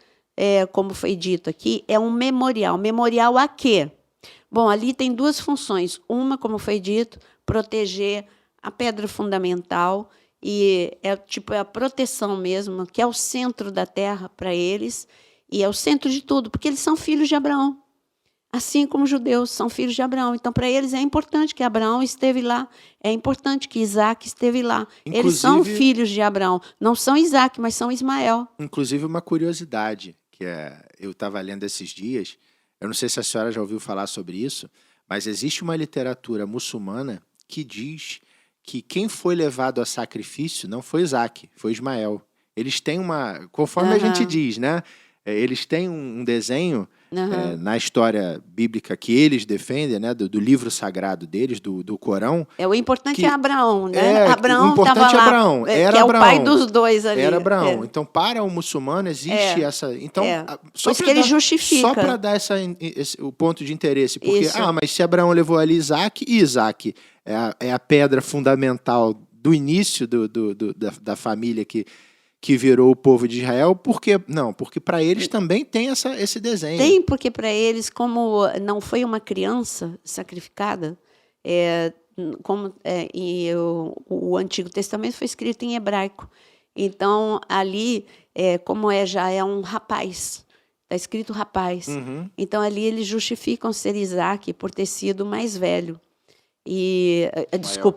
como foi dito aqui, é um memorial. Memorial a quê? Bom, ali tem duas funções. Uma, como foi dito, proteger a pedra fundamental, e é a proteção mesmo, que é o centro da terra para eles, e é o centro de tudo, porque eles são filhos de Abraão. Assim como os judeus são filhos de Abraão. Então, para eles, é importante que Abraão esteve lá. É importante que Isaac esteve lá. Inclusive, eles são filhos de Abraão. Não são Isaac, mas são Ismael. Inclusive, uma curiosidade, que eu estava lendo esses dias, eu não sei se a senhora já ouviu falar sobre isso, mas existe uma literatura muçulmana que diz que quem foi levado a sacrifício não foi Isaac, foi Ismael. Eles têm conforme a gente diz, né? Eles têm um desenho na história bíblica que eles defendem, né, do livro sagrado deles, do Corão. O importante é Abraão, né? Abraão, o importante é Abraão. Era que Abraão, é o pai dos dois ali. Era Abraão. Então, para o muçulmano, existe essa... Então, Por isso que ele justifica. Só para dar o ponto de interesse. Porque, mas se Abraão levou ali Isaac, e Isaac é a pedra fundamental do início da família que virou o povo de Israel, porque para eles também tem esse desenho. Tem, porque para eles, como não foi uma criança sacrificada, o Antigo Testamento foi escrito em hebraico. Então, ali, já é um rapaz, está escrito rapaz. Uhum. Então, ali eles justificam ser Isaac por ter sido mais velho.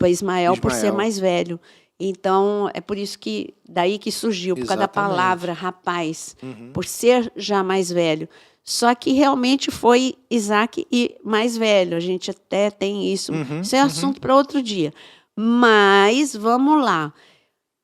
Ismael por ser mais velho. Então, é por isso que, daí que surgiu, por causa da palavra rapaz, por ser já mais velho. Só que realmente foi Isaac e mais velho, a gente até tem isso. Isso é assunto para outro dia. Mas, vamos lá.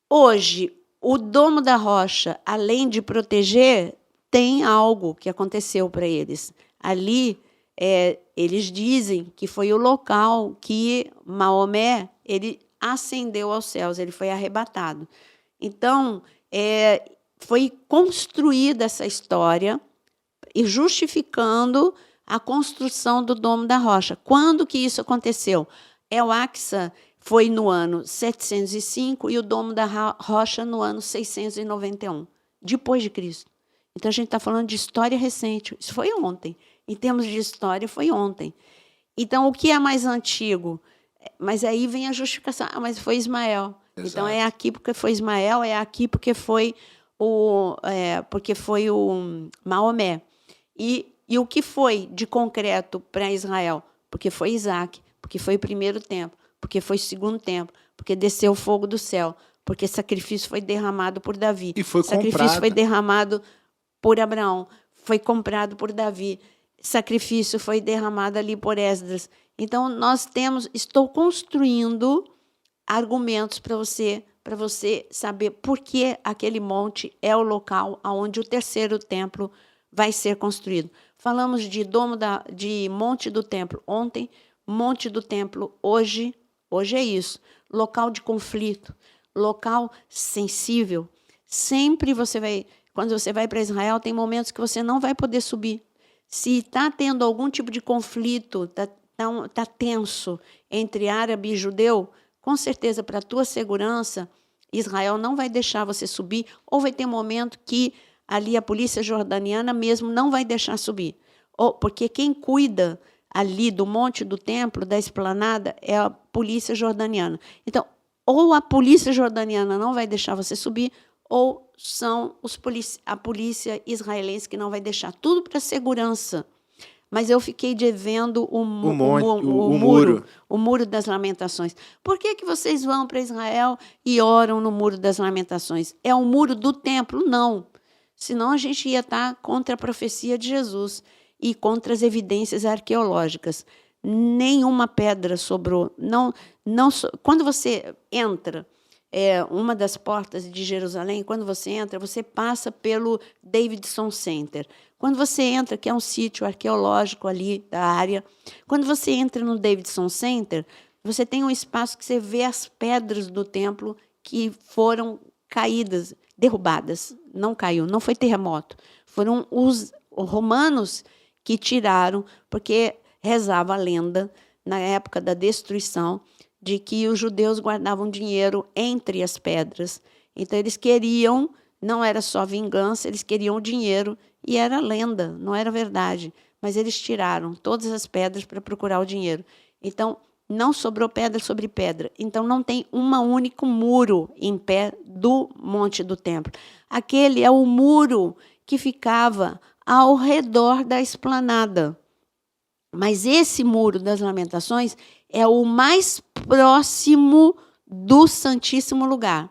Hoje, o Domo da Rocha, além de proteger, tem algo que aconteceu para eles. Ali eles dizem que foi o local que Maomé ele ascendeu aos céus, ele foi arrebatado. Então, foi construída essa história e justificando a construção do Domo da Rocha. Quando que isso aconteceu? El-Aqsa foi no ano 705 e o Domo da Rocha no ano 691, depois de Cristo. Então, a gente está falando de história recente. Isso foi ontem. Em termos de história, foi ontem. Então, o que é mais antigo? Mas aí vem a justificação. Mas foi Ismael. Exato. Então, é aqui porque foi Ismael, é aqui porque foi o Maomé. E o que foi de concreto para Israel? Porque foi Isaac, porque foi o primeiro templo, porque foi o segundo templo, porque desceu o fogo do céu, porque sacrifício foi derramado por Davi. E foi sacrifício comprado. Foi derramado por Abraão, foi comprado por Davi. Sacrifício foi derramado ali por Esdras. Então, estou construindo argumentos para você saber por que aquele monte é o local onde o terceiro templo vai ser construído. Falamos de Monte do Templo ontem, Monte do Templo hoje é isso, local de conflito, local sensível. Sempre quando você vai para Israel, tem momentos que você não vai poder subir. Se está tendo algum tipo de conflito, está tenso entre árabe e judeu, com certeza, para a tua segurança, Israel não vai deixar você subir, ou vai ter um momento que ali a polícia jordaniana mesmo não vai deixar subir. Porque quem cuida ali do monte do templo, da esplanada, é a polícia jordaniana. Então, ou a polícia jordaniana não vai deixar você subir, ou são a polícia israelense que não vai deixar. Tudo para segurança. Mas eu fiquei devendo o Muro das Lamentações. Por que vocês vão para Israel e oram no Muro das Lamentações? É o muro do templo? Não. Senão a gente ia estar contra a profecia de Jesus e contra as evidências arqueológicas. Nenhuma pedra sobrou. Quando você entra, uma das portas de Jerusalém, quando você entra, você passa pelo Davidson Center. Quando você entra, que é um sítio arqueológico ali da área, quando você entra no Davidson Center, você tem um espaço que você vê as pedras do templo que foram caídas, derrubadas. Não caiu, não foi terremoto. Foram os romanos que tiraram, porque rezava a lenda, na época da destruição, de que os judeus guardavam dinheiro entre as pedras. Então, eles queriam, não era só vingança, eles queriam dinheiro, e era lenda, não era verdade. Mas eles tiraram todas as pedras para procurar o dinheiro. Então, não sobrou pedra sobre pedra. Então, não tem um único muro em pé do Monte do Templo. Aquele é o muro que ficava ao redor da esplanada. Mas esse Muro das Lamentações é o mais próximo do Santíssimo Lugar.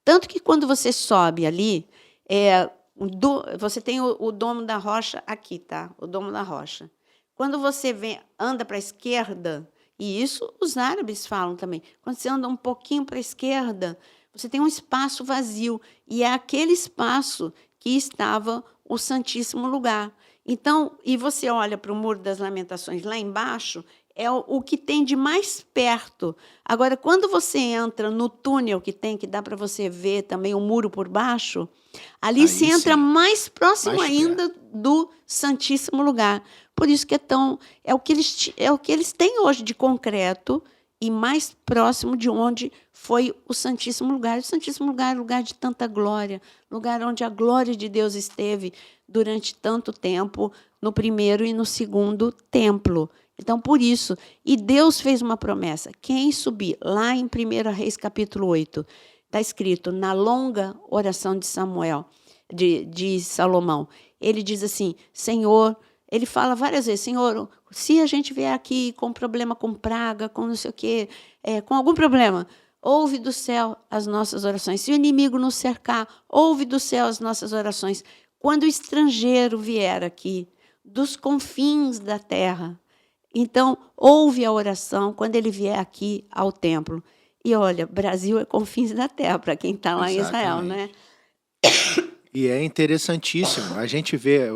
Tanto que quando você sobe ali, você tem o Domo da Rocha aqui, tá? O Domo da Rocha. Quando você anda para a esquerda, e isso os árabes falam também, quando você anda um pouquinho para a esquerda, você tem um espaço vazio, e é aquele espaço que estava o Santíssimo Lugar. Então, e você olha para o Muro das Lamentações lá embaixo, é o que tem de mais perto. Agora, quando você entra no túnel que dá para você ver também o muro por baixo, ali você entra mais próximo ainda do Santíssimo Lugar. Por isso que é o que eles têm hoje de concreto e mais próximo de onde foi o Santíssimo Lugar. O Santíssimo Lugar é lugar de tanta glória, lugar onde a glória de Deus esteve durante tanto tempo, no primeiro e no segundo templo. Então, por isso, e Deus fez uma promessa, quem subir, lá em 1 Reis, capítulo 8, está escrito, na longa oração de Samuel, de Salomão, ele diz assim, Senhor, ele fala várias vezes, Senhor, se a gente vier aqui com problema, com praga, com não sei o quê, com algum problema, ouve do céu as nossas orações. Se o inimigo nos cercar, ouve do céu as nossas orações. Quando o estrangeiro vier aqui, dos confins da terra, então, ouve a oração quando ele vier aqui ao templo. E olha, Brasil é confins da terra, para quem está lá em Israel, né? E é interessantíssimo. A gente vê,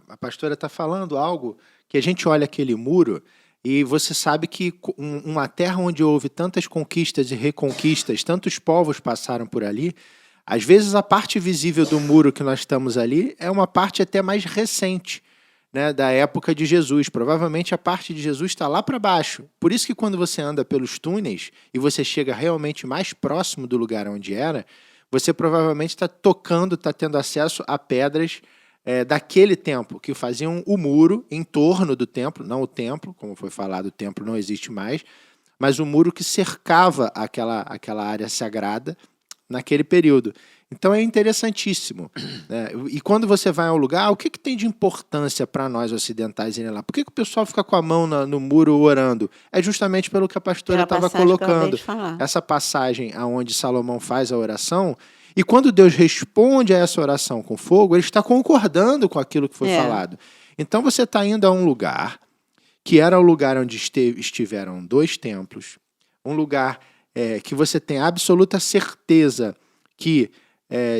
a pastora está falando algo que a gente olha aquele muro e você sabe que uma terra onde houve tantas conquistas e reconquistas, tantos povos passaram por ali, às vezes a parte visível do muro que nós estamos ali é uma parte até mais recente, né, da época de Jesus. Provavelmente a parte de Jesus está lá para baixo. Por isso que quando você anda pelos túneis e você chega realmente mais próximo do lugar onde era, você provavelmente está tocando, está tendo acesso a pedras daquele templo, que faziam o muro em torno do templo, não o templo, como foi falado, o templo não existe mais, mas o muro que cercava aquela área sagrada naquele período. Então é interessantíssimo, né? E quando você vai a um lugar, o que tem de importância para nós ocidentais irem lá? Por que o pessoal fica com a mão no muro orando? É justamente pelo que a pastora estava colocando. Essa passagem aonde Salomão faz a oração, e quando Deus responde a essa oração com fogo, ele está concordando com aquilo que foi falado. Então você está indo a um lugar que era o lugar onde estiveram 2 templos, um lugar que você tem absoluta certeza que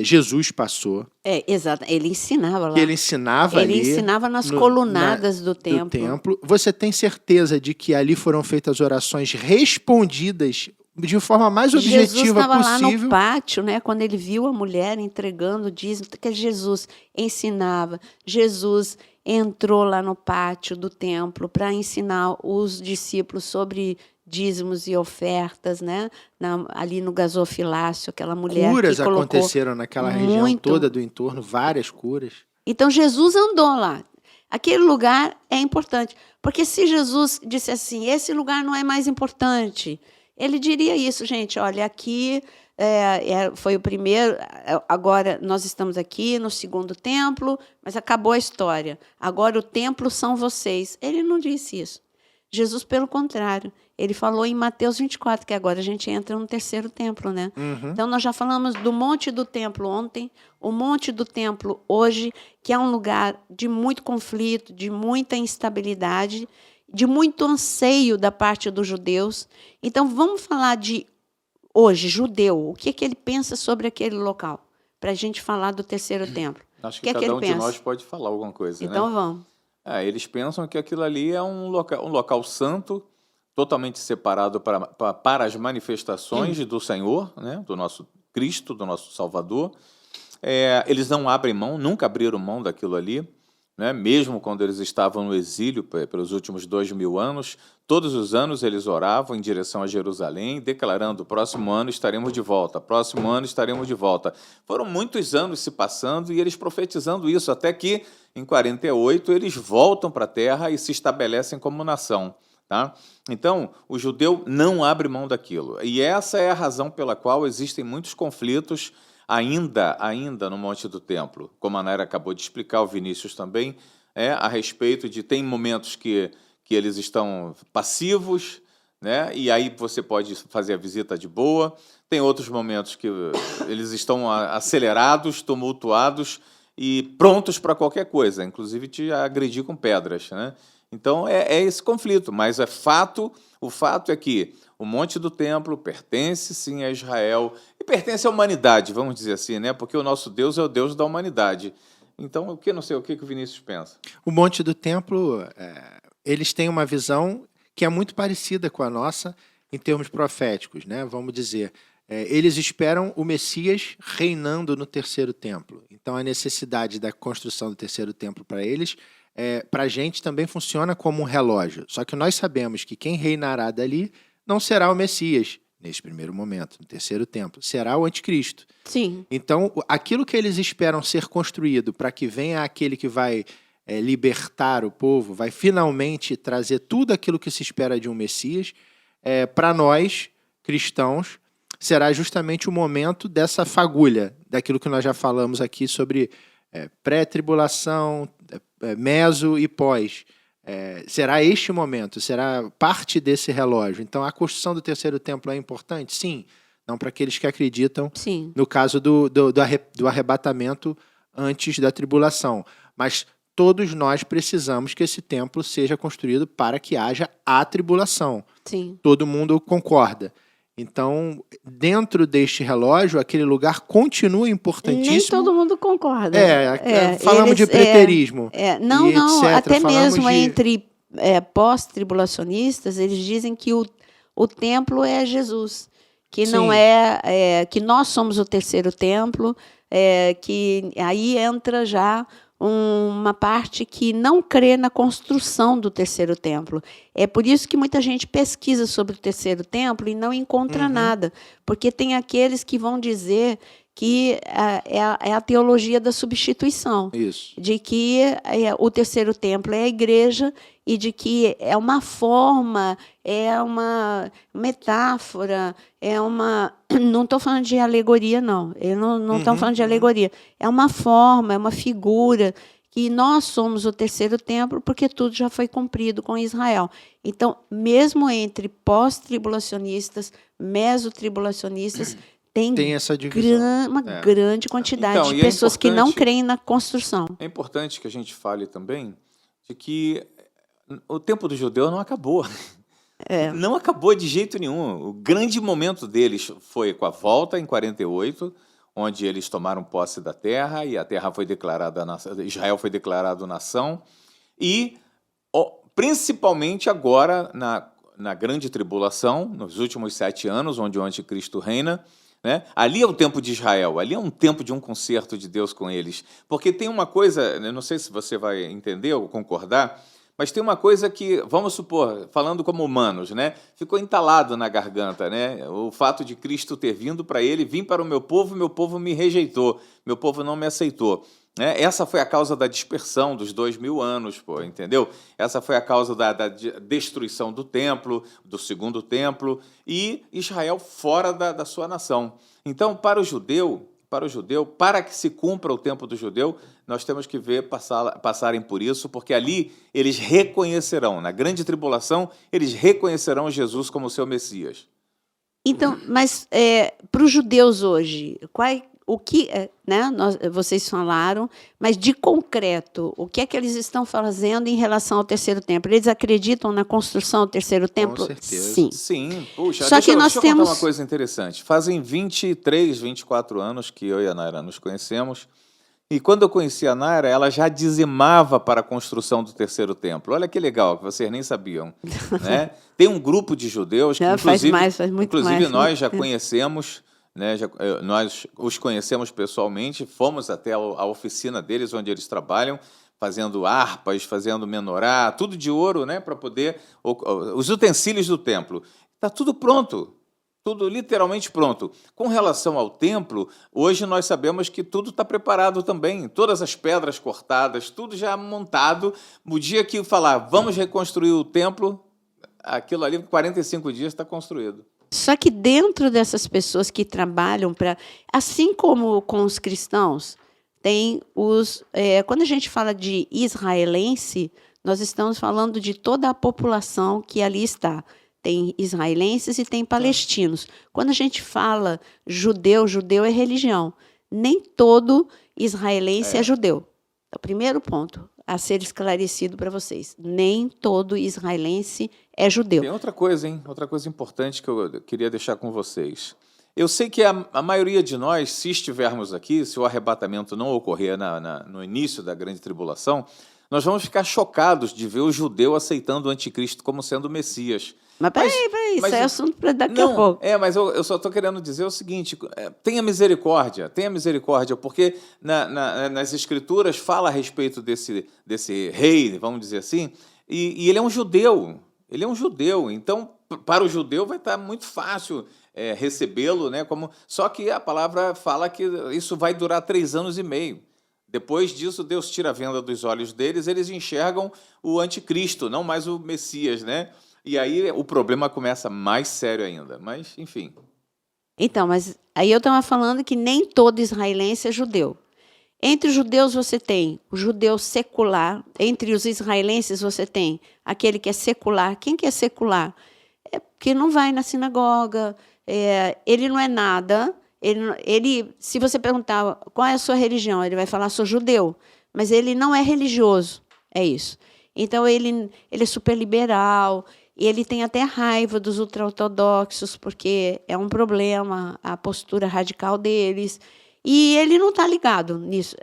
Jesus passou. Exato. Ele ensinava lá. Que ele ensinava ali. Ele ensinava nas colunadas do templo. Você tem certeza de que ali foram feitas orações respondidas de forma mais objetiva possível. Jesus estava lá no pátio, né, quando ele viu a mulher entregando o dízimo, que Jesus ensinava. Jesus entrou lá no pátio do templo para ensinar os discípulos sobre dízimos e ofertas, né? Ali no gasofilácio, aquela mulher curas que colocou aconteceram naquela região toda do entorno, várias curas. Então Jesus andou lá. Aquele lugar é importante, porque se Jesus disse assim, esse lugar não é mais importante, ele diria isso, gente, olha, aqui foi o primeiro, agora nós estamos aqui no 2º templo, mas acabou a história. Agora o templo são vocês. Ele não disse isso. Jesus, pelo contrário, ele falou em Mateus 24, que agora a gente entra no 3º templo, né? Uhum. Então, nós já falamos do Monte do Templo ontem, o Monte do Templo hoje, que é um lugar de muito conflito, de muita instabilidade, de muito anseio da parte dos judeus. Então, vamos falar de hoje, judeu, o que ele pensa sobre aquele local, para a gente falar do 3º templo. Acho que cada um de nós pode falar alguma coisa, então, né? Vamos. Eles pensam que aquilo ali é um local santo, totalmente separado para as manifestações do Senhor, né? Do nosso Cristo, do nosso Salvador. Eles não abrem mão, nunca abriram mão daquilo ali, né? Mesmo quando eles estavam no exílio pelos últimos 2000 anos, todos os anos eles oravam em direção a Jerusalém, declarando, próximo ano estaremos de volta, próximo ano estaremos de volta. Foram muitos anos se passando e eles profetizando isso, até que, em 48, eles voltam para a terra e se estabelecem como nação. Tá? Então, o judeu não abre mão daquilo. E essa é a razão pela qual existem muitos conflitos ainda no Monte do Templo. Como a Naira acabou de explicar, o Vinícius também, a respeito de tem momentos que eles estão passivos, né? E aí você pode fazer a visita de boa. Tem outros momentos que eles estão acelerados, tumultuados e prontos para qualquer coisa, inclusive te agredir com pedras, né? Então, é esse conflito, mas o fato é que o Monte do Templo pertence, sim, a Israel, e pertence à humanidade, vamos dizer assim, né? Porque o nosso Deus é o Deus da humanidade. Então, o que o Vinícius pensa? O Monte do Templo, eles têm uma visão que é muito parecida com a nossa em termos proféticos, né? Vamos dizer, eles esperam o Messias reinando no 3º templo. Então, a necessidade da construção do 3º templo para eles, para a gente também funciona como um relógio. Só que nós sabemos que quem reinará dali não será o Messias, nesse primeiro momento, no 3º templo, será o anticristo. Sim. Então, aquilo que eles esperam ser construído para que venha aquele que vai libertar o povo, vai finalmente trazer tudo aquilo que se espera de um Messias, para nós, cristãos, será justamente o momento dessa fagulha, daquilo que nós já falamos aqui sobre pré-tribulação, meso e pós. Será este momento, será parte desse relógio. Então, a construção do 3º templo é importante? Sim. Não para aqueles que acreditam, sim, no caso do arrebatamento antes da tribulação. Mas todos nós precisamos que esse templo seja construído para que haja a tribulação. Sim. Todo mundo concorda. Então, dentro deste relógio, aquele lugar continua importantíssimo. Nem todo mundo concorda. Falamos de preterismo. Não, e etc. até Falamos mesmo de... entre pós-tribulacionistas, eles dizem que o templo é Jesus, que não Sim. que nós somos o terceiro templo, que aí entra já uma parte que não crê na construção do terceiro templo. É por isso que muita gente pesquisa sobre o terceiro templo e não encontra nada, porque tem aqueles que vão dizer que é a teologia da substituição, Isso. de que o terceiro templo é a igreja e de que é uma forma, é uma metáfora, não estou falando de alegoria, não. Não estamos falando de alegoria. É uma forma, é uma figura que nós somos o terceiro templo porque tudo já foi cumprido com Israel. Então, mesmo entre pós-tribulacionistas, mesotribulacionistas, tem essa divisão. uma grande quantidade Então, de e pessoas que não importante- creem na construção. É importante que a gente fale também de que o tempo do judeu não acabou. Não acabou de jeito nenhum. O grande momento deles foi com a volta em 48, onde eles tomaram posse da terra e a terra foi declarada Israel foi declarado nação, e principalmente agora na grande tribulação, nos últimos 7 anos, onde o anticristo reina, né? Ali é o tempo de Israel, ali é um tempo de um concerto de Deus com eles. Porque tem uma coisa, eu não sei se você vai entender ou concordar, mas tem uma coisa que, vamos supor, falando como humanos, né, ficou entalado na garganta, né? O fato de Cristo ter vindo para ele, vim para o meu povo me rejeitou, meu povo não me aceitou. Né? Essa foi a causa da dispersão dos 2000 anos, entendeu? Essa foi a causa da destruição do templo, do segundo templo, e Israel fora da sua nação. Então, para o judeu, para que se cumpra o tempo do judeu, nós temos que ver passarem por isso, porque ali eles reconhecerão, na grande tribulação, eles reconhecerão Jesus como seu Messias. Então, mas para os judeus hoje, o que, né, vocês falaram, mas de concreto, o que é que eles estão fazendo em relação ao terceiro templo? Eles acreditam na construção do terceiro templo? Com certeza. Sim. Sim. Puxa, Só que nós deixa eu temos... contar uma coisa interessante. Fazem 23, 24 anos que eu e a Naira nos conhecemos, e quando eu conheci a Naira, ela já dizimava para a construção do terceiro templo. Olha que legal, que vocês nem sabiam. Né? Tem um grupo de judeus que, faz muito inclusive mais. nós já conhecemos, né? Nós os conhecemos pessoalmente, fomos até a oficina deles, onde eles trabalham, fazendo harpas, fazendo menorá, tudo de ouro, né? Para poder... Os utensílios do templo. Está tudo pronto. Tudo literalmente pronto. Com relação ao templo, hoje nós sabemos que tudo está preparado também. Todas as pedras cortadas, tudo já montado. No dia que falar, vamos reconstruir o templo, aquilo ali, 45 dias, está construído. Só que dentro dessas pessoas que trabalham para... Assim como com os cristãos, tem os... quando a gente fala de israelense, nós estamos falando de toda a população que ali está. Tem israelenses e tem palestinos. Quando a gente fala judeu é religião. Nem todo israelense é judeu. É o primeiro ponto a ser esclarecido para vocês. Nem todo israelense é judeu. Tem outra coisa, hein? Outra coisa importante que eu queria deixar com vocês. Eu sei que a maioria de nós, se estivermos aqui, se o arrebatamento não ocorrer no início da grande tribulação, nós vamos ficar chocados de ver o judeu aceitando o anticristo como sendo o Messias. Mas peraí, isso é assunto para daqui a pouco. Mas eu só estou querendo dizer o seguinte, tenha misericórdia, porque nas Escrituras fala a respeito desse rei, vamos dizer assim, e ele é um judeu, então para o judeu vai estar muito fácil recebê-lo, né? Só que a palavra fala que isso vai durar 3 anos e meio. Depois disso, Deus tira a venda dos olhos deles, eles enxergam o anticristo, não mais o Messias, né? E aí o problema começa mais sério ainda. Mas, enfim. Então, mas aí eu estava falando que nem todo israelense é judeu. Entre os judeus você tem o judeu secular. Entre os israelenses você tem aquele que é secular. Quem que é secular? É porque não vai na sinagoga, ele não é nada. Ele, se você perguntar qual é a sua religião, ele vai falar, sou judeu. Mas ele não é religioso, é isso. Então, ele é super liberal. Ele tem até raiva dos ultra-ortodoxos, porque é um problema a postura radical deles. E ele não está ligado nisso.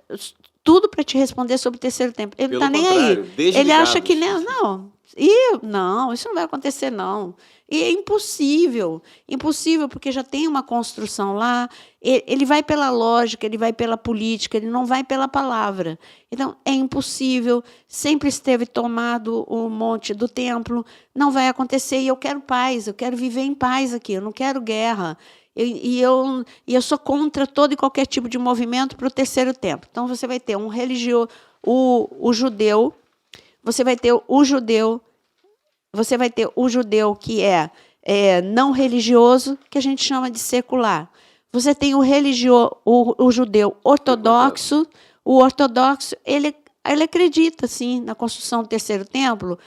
Tudo para te responder sobre o terceiro tempo. Ele não está nem aí. Ele acha que não, isso não vai acontecer, não. E é impossível, porque já tem uma construção lá. Ele vai pela lógica, ele vai pela política, ele não vai pela palavra. Então, é impossível, sempre esteve tomado o monte do templo, não vai acontecer. E eu quero paz, eu quero viver em paz aqui, eu não quero guerra. Eu sou contra todo e qualquer tipo de movimento para o terceiro templo. Então, você vai ter um religioso, o judeu, você vai ter o judeu que é não religioso, que a gente chama de secular. Você tem o judeu ortodoxo. O ortodoxo, ele acredita, sim, na construção do terceiro templo,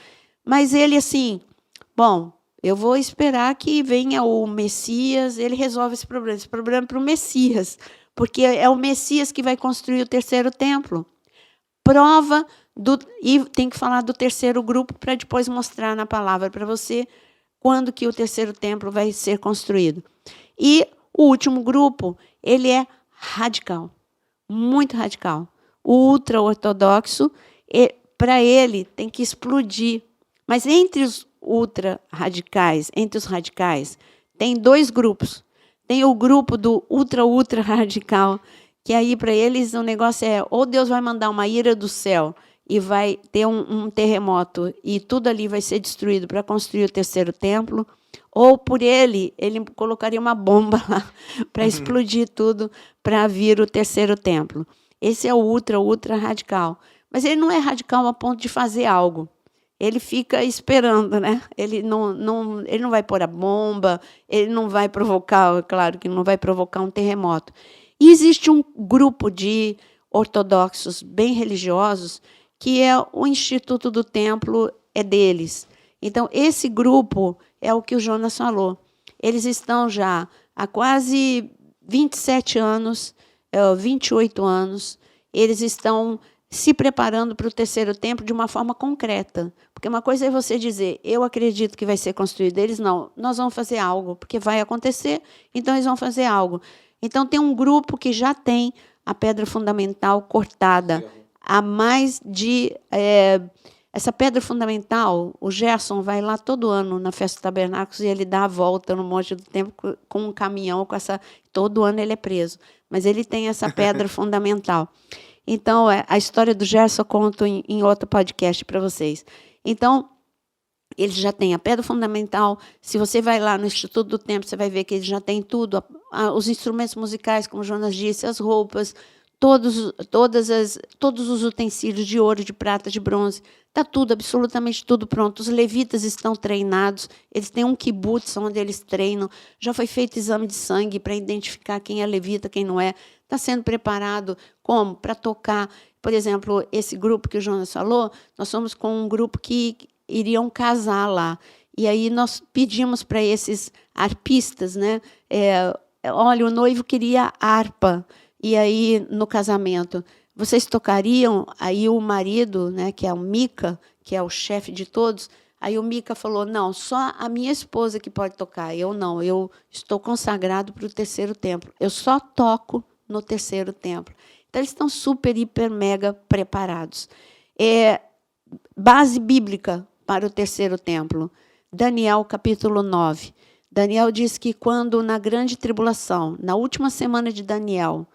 mas ele, assim, bom, eu vou esperar que venha o Messias, ele resolve esse problema. Esse problema é para o Messias, porque é o Messias que vai construir o terceiro templo. E tem que falar do terceiro grupo para depois mostrar na palavra para você quando que o terceiro templo vai ser construído. E o último grupo, ele é radical, muito radical. O ultra-ortodoxo, para ele, tem que explodir. Mas entre os ultra-radicais, tem dois grupos. Tem o grupo do ultra-radical, que aí, para eles, o negócio é ou Deus vai mandar uma ira do céu e vai ter um terremoto e tudo ali vai ser destruído para construir o terceiro templo, ou por ele colocaria uma bomba lá para explodir tudo para vir o terceiro templo. Esse é o ultra radical. Mas ele não é radical a ponto de fazer algo. Ele fica esperando, né? Ele não vai pôr a bomba, ele não vai provocar, claro que não vai provocar um terremoto. E existe um grupo de ortodoxos bem religiosos que é o Instituto do Templo, é deles. Então, esse grupo é o que o Jonas falou. Eles estão já há quase 27 anos, 28 anos, eles estão se preparando para o terceiro templo de uma forma concreta. Porque uma coisa é você dizer, eu acredito que vai ser construído. Eles não, nós vamos fazer algo, porque vai acontecer, então eles vão fazer algo. Então, tem um grupo que já tem a pedra fundamental cortada. Há mais de... essa pedra fundamental, o Gerson vai lá todo ano na Festa dos Tabernáculos e ele dá a volta no Monte do Templo com um caminhão, todo ano ele é preso. Mas ele tem essa pedra fundamental. Então, a história do Gerson eu conto em outro podcast para vocês. Então, ele já tem a pedra fundamental. Se você vai lá no Instituto do Templo, você vai ver que ele já tem tudo, os instrumentos musicais, como o Jonas disse, as roupas, todos os utensílios de ouro, de prata, de bronze. Está tudo, absolutamente tudo pronto. Os levitas estão treinados, eles têm um kibutz onde eles treinam. Já foi feito exame de sangue para identificar quem é levita, quem não é. Está sendo preparado como? Para tocar. Por exemplo, esse grupo que o Jonas falou, nós somos com um grupo que iriam casar lá. E aí nós pedimos para esses arpistas, né? Olha, o noivo queria harpa. E aí, no casamento, vocês tocariam? Aí o marido, né, que é o Mica, que é o chefe de todos, aí o Mica falou, não, só a minha esposa que pode tocar. Eu não, eu estou consagrado para o terceiro templo. Eu só toco no terceiro templo. Então, eles estão super, hiper, mega preparados. Base bíblica para o terceiro templo. Daniel, capítulo 9. Daniel diz que quando, na grande tribulação, na última semana de Daniel,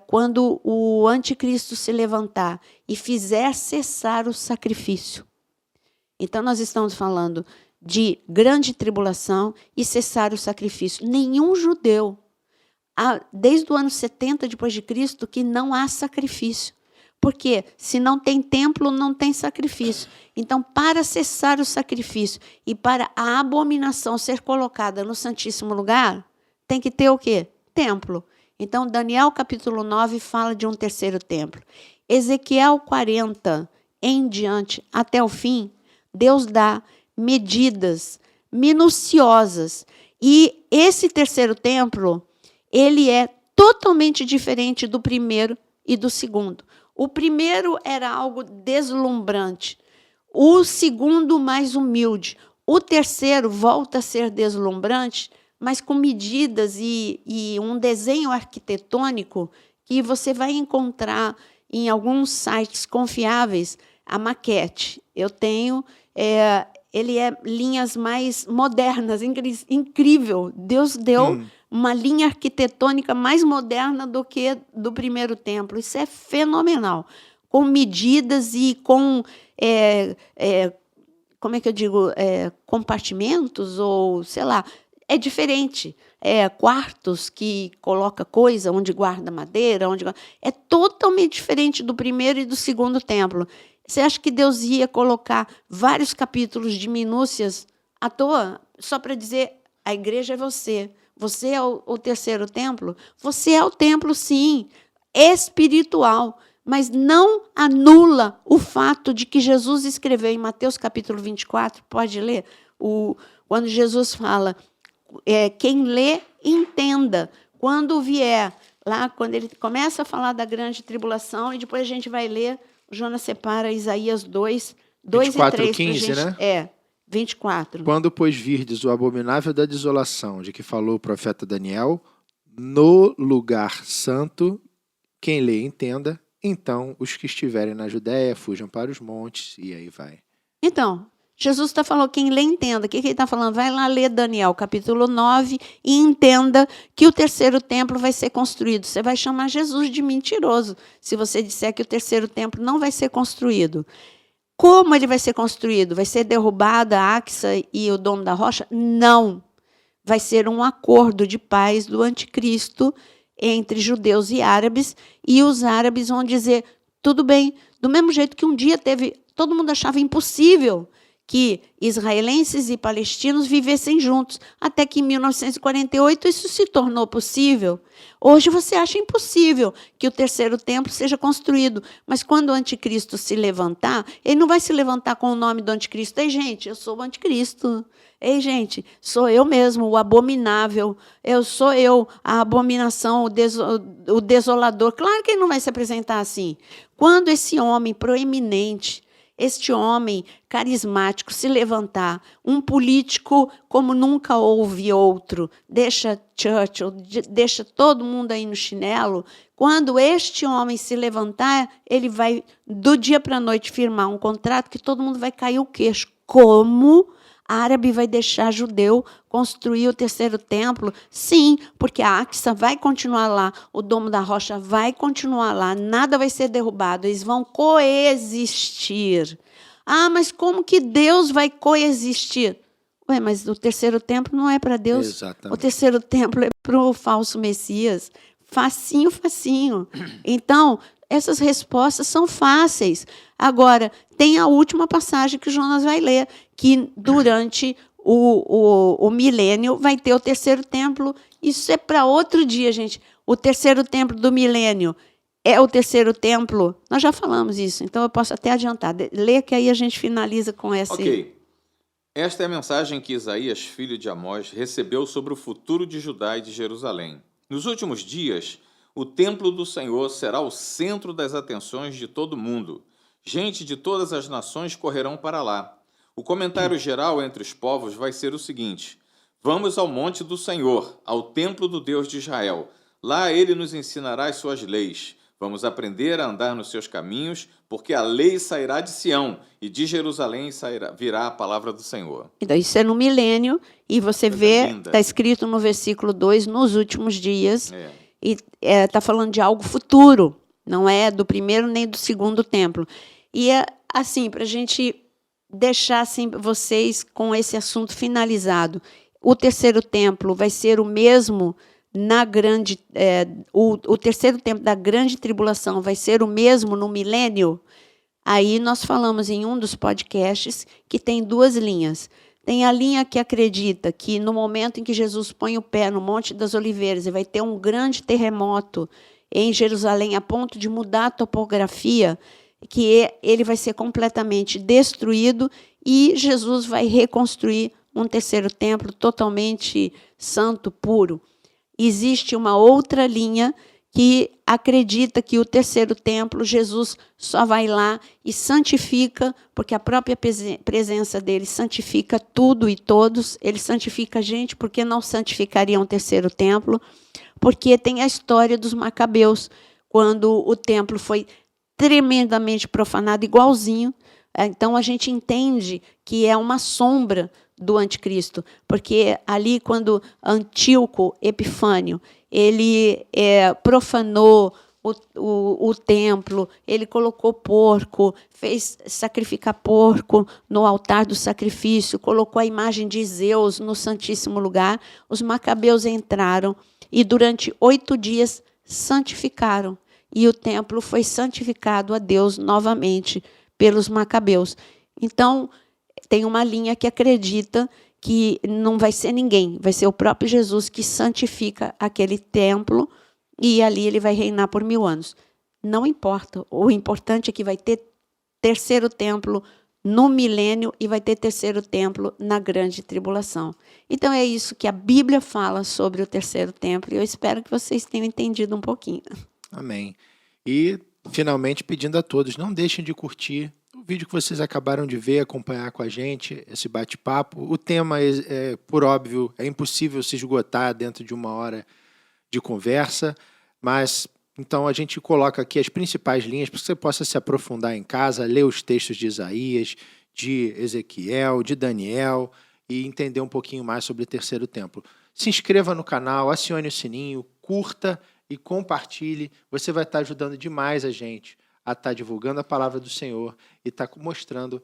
quando o anticristo se levantar e fizer cessar o sacrifício. Então, nós estamos falando de grande tribulação e cessar o sacrifício. Nenhum judeu, desde o ano 70 depois de Cristo, que não há sacrifício. Porque se não tem templo, não tem sacrifício. Então, para cessar o sacrifício e para a abominação ser colocada no Santíssimo Lugar, tem que ter o quê? Templo. Então, Daniel, capítulo 9, fala de um terceiro templo. Ezequiel 40, em diante, até o fim, Deus dá medidas minuciosas. E esse terceiro templo, ele é totalmente diferente do primeiro e do segundo. O primeiro era algo deslumbrante. O segundo, mais humilde. O terceiro volta a ser deslumbrante, mas com medidas e um desenho arquitetônico que você vai encontrar em alguns sites confiáveis, a maquete. Eu tenho, ele é linhas mais modernas, incrível. Deus deu uma linha arquitetônica mais moderna do que do primeiro templo. Isso é fenomenal. Com medidas e com, como é que eu digo, compartimentos ou, sei lá, é diferente. Quartos que coloca coisa, onde guarda madeira, é totalmente diferente do primeiro e do segundo templo. Você acha que Deus ia colocar vários capítulos de minúcias à toa, só para dizer, a igreja é você? Você é o terceiro templo? Você é o templo, sim, espiritual, mas não anula o fato de que Jesus escreveu em Mateus capítulo 24, pode ler, quando Jesus fala, quem lê, entenda. Quando vier, lá, quando ele começa a falar da grande tribulação, e depois a gente vai ler, o Jonas separa Isaías 2 e 3. 15, né? 24. Quando, pois, virdes o abominável da desolação, de que falou o profeta Daniel, no lugar santo, quem lê, entenda, então os que estiverem na Judéia fujam para os montes, e aí vai. Então, Jesus está falando, quem lê, entenda. O que ele está falando? Vai lá ler Daniel, capítulo 9, e entenda que o terceiro templo vai ser construído. Você vai chamar Jesus de mentiroso se você disser que o terceiro templo não vai ser construído. Como ele vai ser construído? Vai ser derrubada a Axa e o Domo da Rocha? Não. Vai ser um acordo de paz do anticristo entre judeus e árabes, e os árabes vão dizer, tudo bem, do mesmo jeito que um dia todo mundo achava impossível que israelenses e palestinos vivessem juntos, até que em 1948 isso se tornou possível. Hoje você acha impossível que o terceiro templo seja construído, mas quando o anticristo se levantar, ele não vai se levantar com o nome do anticristo. Ei, gente, eu sou o anticristo. Ei, gente, sou eu mesmo, o abominável. Sou eu, a abominação, o desolador. Claro que ele não vai se apresentar assim. Quando esse homem proeminente, este homem carismático se levantar, um político como nunca houve outro, deixa Churchill, deixa todo mundo aí no chinelo, quando este homem se levantar, ele vai, do dia para a noite, firmar um contrato que todo mundo vai cair o queixo. Como árabe vai deixar judeu construir o terceiro templo? Sim, porque a Axa vai continuar lá, o Domo da Rocha vai continuar lá, nada vai ser derrubado, eles vão coexistir. Ah, mas como que Deus vai coexistir? Ué, mas o terceiro templo não é para Deus. Exatamente. O terceiro templo é para o falso Messias. Facinho, facinho. Então, essas respostas são fáceis. Agora, tem a última passagem que o Jonas vai ler, que durante o milênio vai ter o terceiro templo. Isso é para outro dia, gente. O terceiro templo do milênio é o terceiro templo. Nós já falamos isso, então eu posso até adiantar. Lê que aí a gente finaliza com essa. Ok. Esta é a mensagem que Isaías, filho de Amós, recebeu sobre o futuro de Judá e de Jerusalém. Nos últimos dias, o templo do Senhor será o centro das atenções de todo mundo. Gente de todas as nações correrão para lá. O comentário geral entre os povos vai ser o seguinte: vamos ao monte do Senhor, ao templo do Deus de Israel. Lá ele nos ensinará as suas leis. Vamos aprender a andar nos seus caminhos, porque a lei sairá de Sião, e de Jerusalém virá a palavra do Senhor. Então, isso é no milênio, e você vê, está escrito no versículo 2, nos últimos dias, e está falando de algo futuro, não é do primeiro nem do segundo templo. E é assim, para a gente deixar assim, vocês com esse assunto finalizado, o terceiro templo vai ser o mesmo na grande, o terceiro templo da grande tribulação vai ser o mesmo no milênio? Aí nós falamos em um dos podcasts que tem duas linhas. Tem a linha que acredita que no momento em que Jesus põe o pé no Monte das Oliveiras, vai ter um grande terremoto em Jerusalém, a ponto de mudar a topografia, que ele vai ser completamente destruído e Jesus vai reconstruir um terceiro templo totalmente santo, puro. Existe uma outra linha que acredita que o terceiro templo, Jesus só vai lá e santifica, porque a própria presença dele santifica tudo e todos. Ele santifica a gente, porque não santificaria um terceiro templo? Porque tem a história dos Macabeus, quando o templo foi tremendamente profanado, igualzinho. Então, a gente entende que é uma sombra do anticristo, porque ali, quando Antíoco Epifânio ele profanou o templo, ele colocou porco, fez sacrificar porco no altar do sacrifício, colocou a imagem de Zeus no Santíssimo Lugar. Os Macabeus entraram e, durante 8 dias, santificaram. E o templo foi santificado a Deus novamente pelos Macabeus. Então, tem uma linha que acredita que não vai ser ninguém, vai ser o próprio Jesus que santifica aquele templo e ali ele vai reinar por 1000 anos. Não importa, o importante é que vai ter terceiro templo no milênio e vai ter terceiro templo na grande tribulação. Então é isso que a Bíblia fala sobre o terceiro templo e eu espero que vocês tenham entendido um pouquinho. Amém. E, finalmente, pedindo a todos, não deixem de curtir o vídeo que vocês acabaram de ver, acompanhar com a gente, esse bate-papo. O tema, por óbvio, é impossível se esgotar dentro de 1 hora de conversa, mas então a gente coloca aqui as principais linhas para que você possa se aprofundar em casa, ler os textos de Isaías, de Ezequiel, de Daniel e entender um pouquinho mais sobre o terceiro templo. Se inscreva no canal, acione o sininho, curta e compartilhe. Você vai estar ajudando demais a gente a estar divulgando a palavra do Senhor e estar mostrando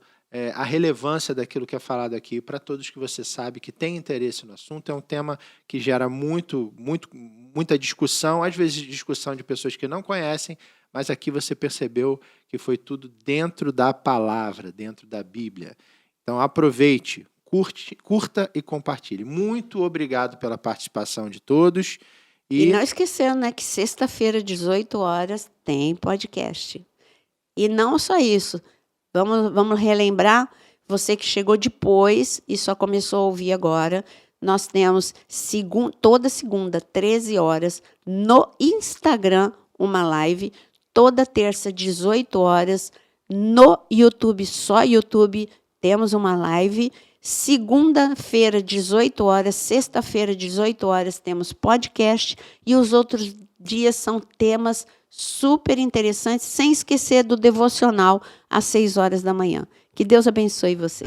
a relevância daquilo que é falado aqui para todos que você sabe que tem interesse no assunto. É um tema que gera muita discussão, às vezes discussão de pessoas que não conhecem, mas aqui você percebeu que foi tudo dentro da palavra, dentro da Bíblia. Então aproveite, curta e compartilhe. Muito obrigado pela participação de todos. E não esquecendo, né, que sexta-feira, 18 horas, tem podcast. E não só isso. Vamos relembrar, você que chegou depois e só começou a ouvir agora, nós temos toda segunda, 13 horas, no Instagram, uma live, toda terça, 18 horas, no YouTube, só YouTube, temos uma live. Segunda-feira, 18 horas, sexta-feira, 18 horas, temos podcast e os outros dias são temas super interessantes, sem esquecer do devocional às 6 horas da manhã. Que Deus abençoe você.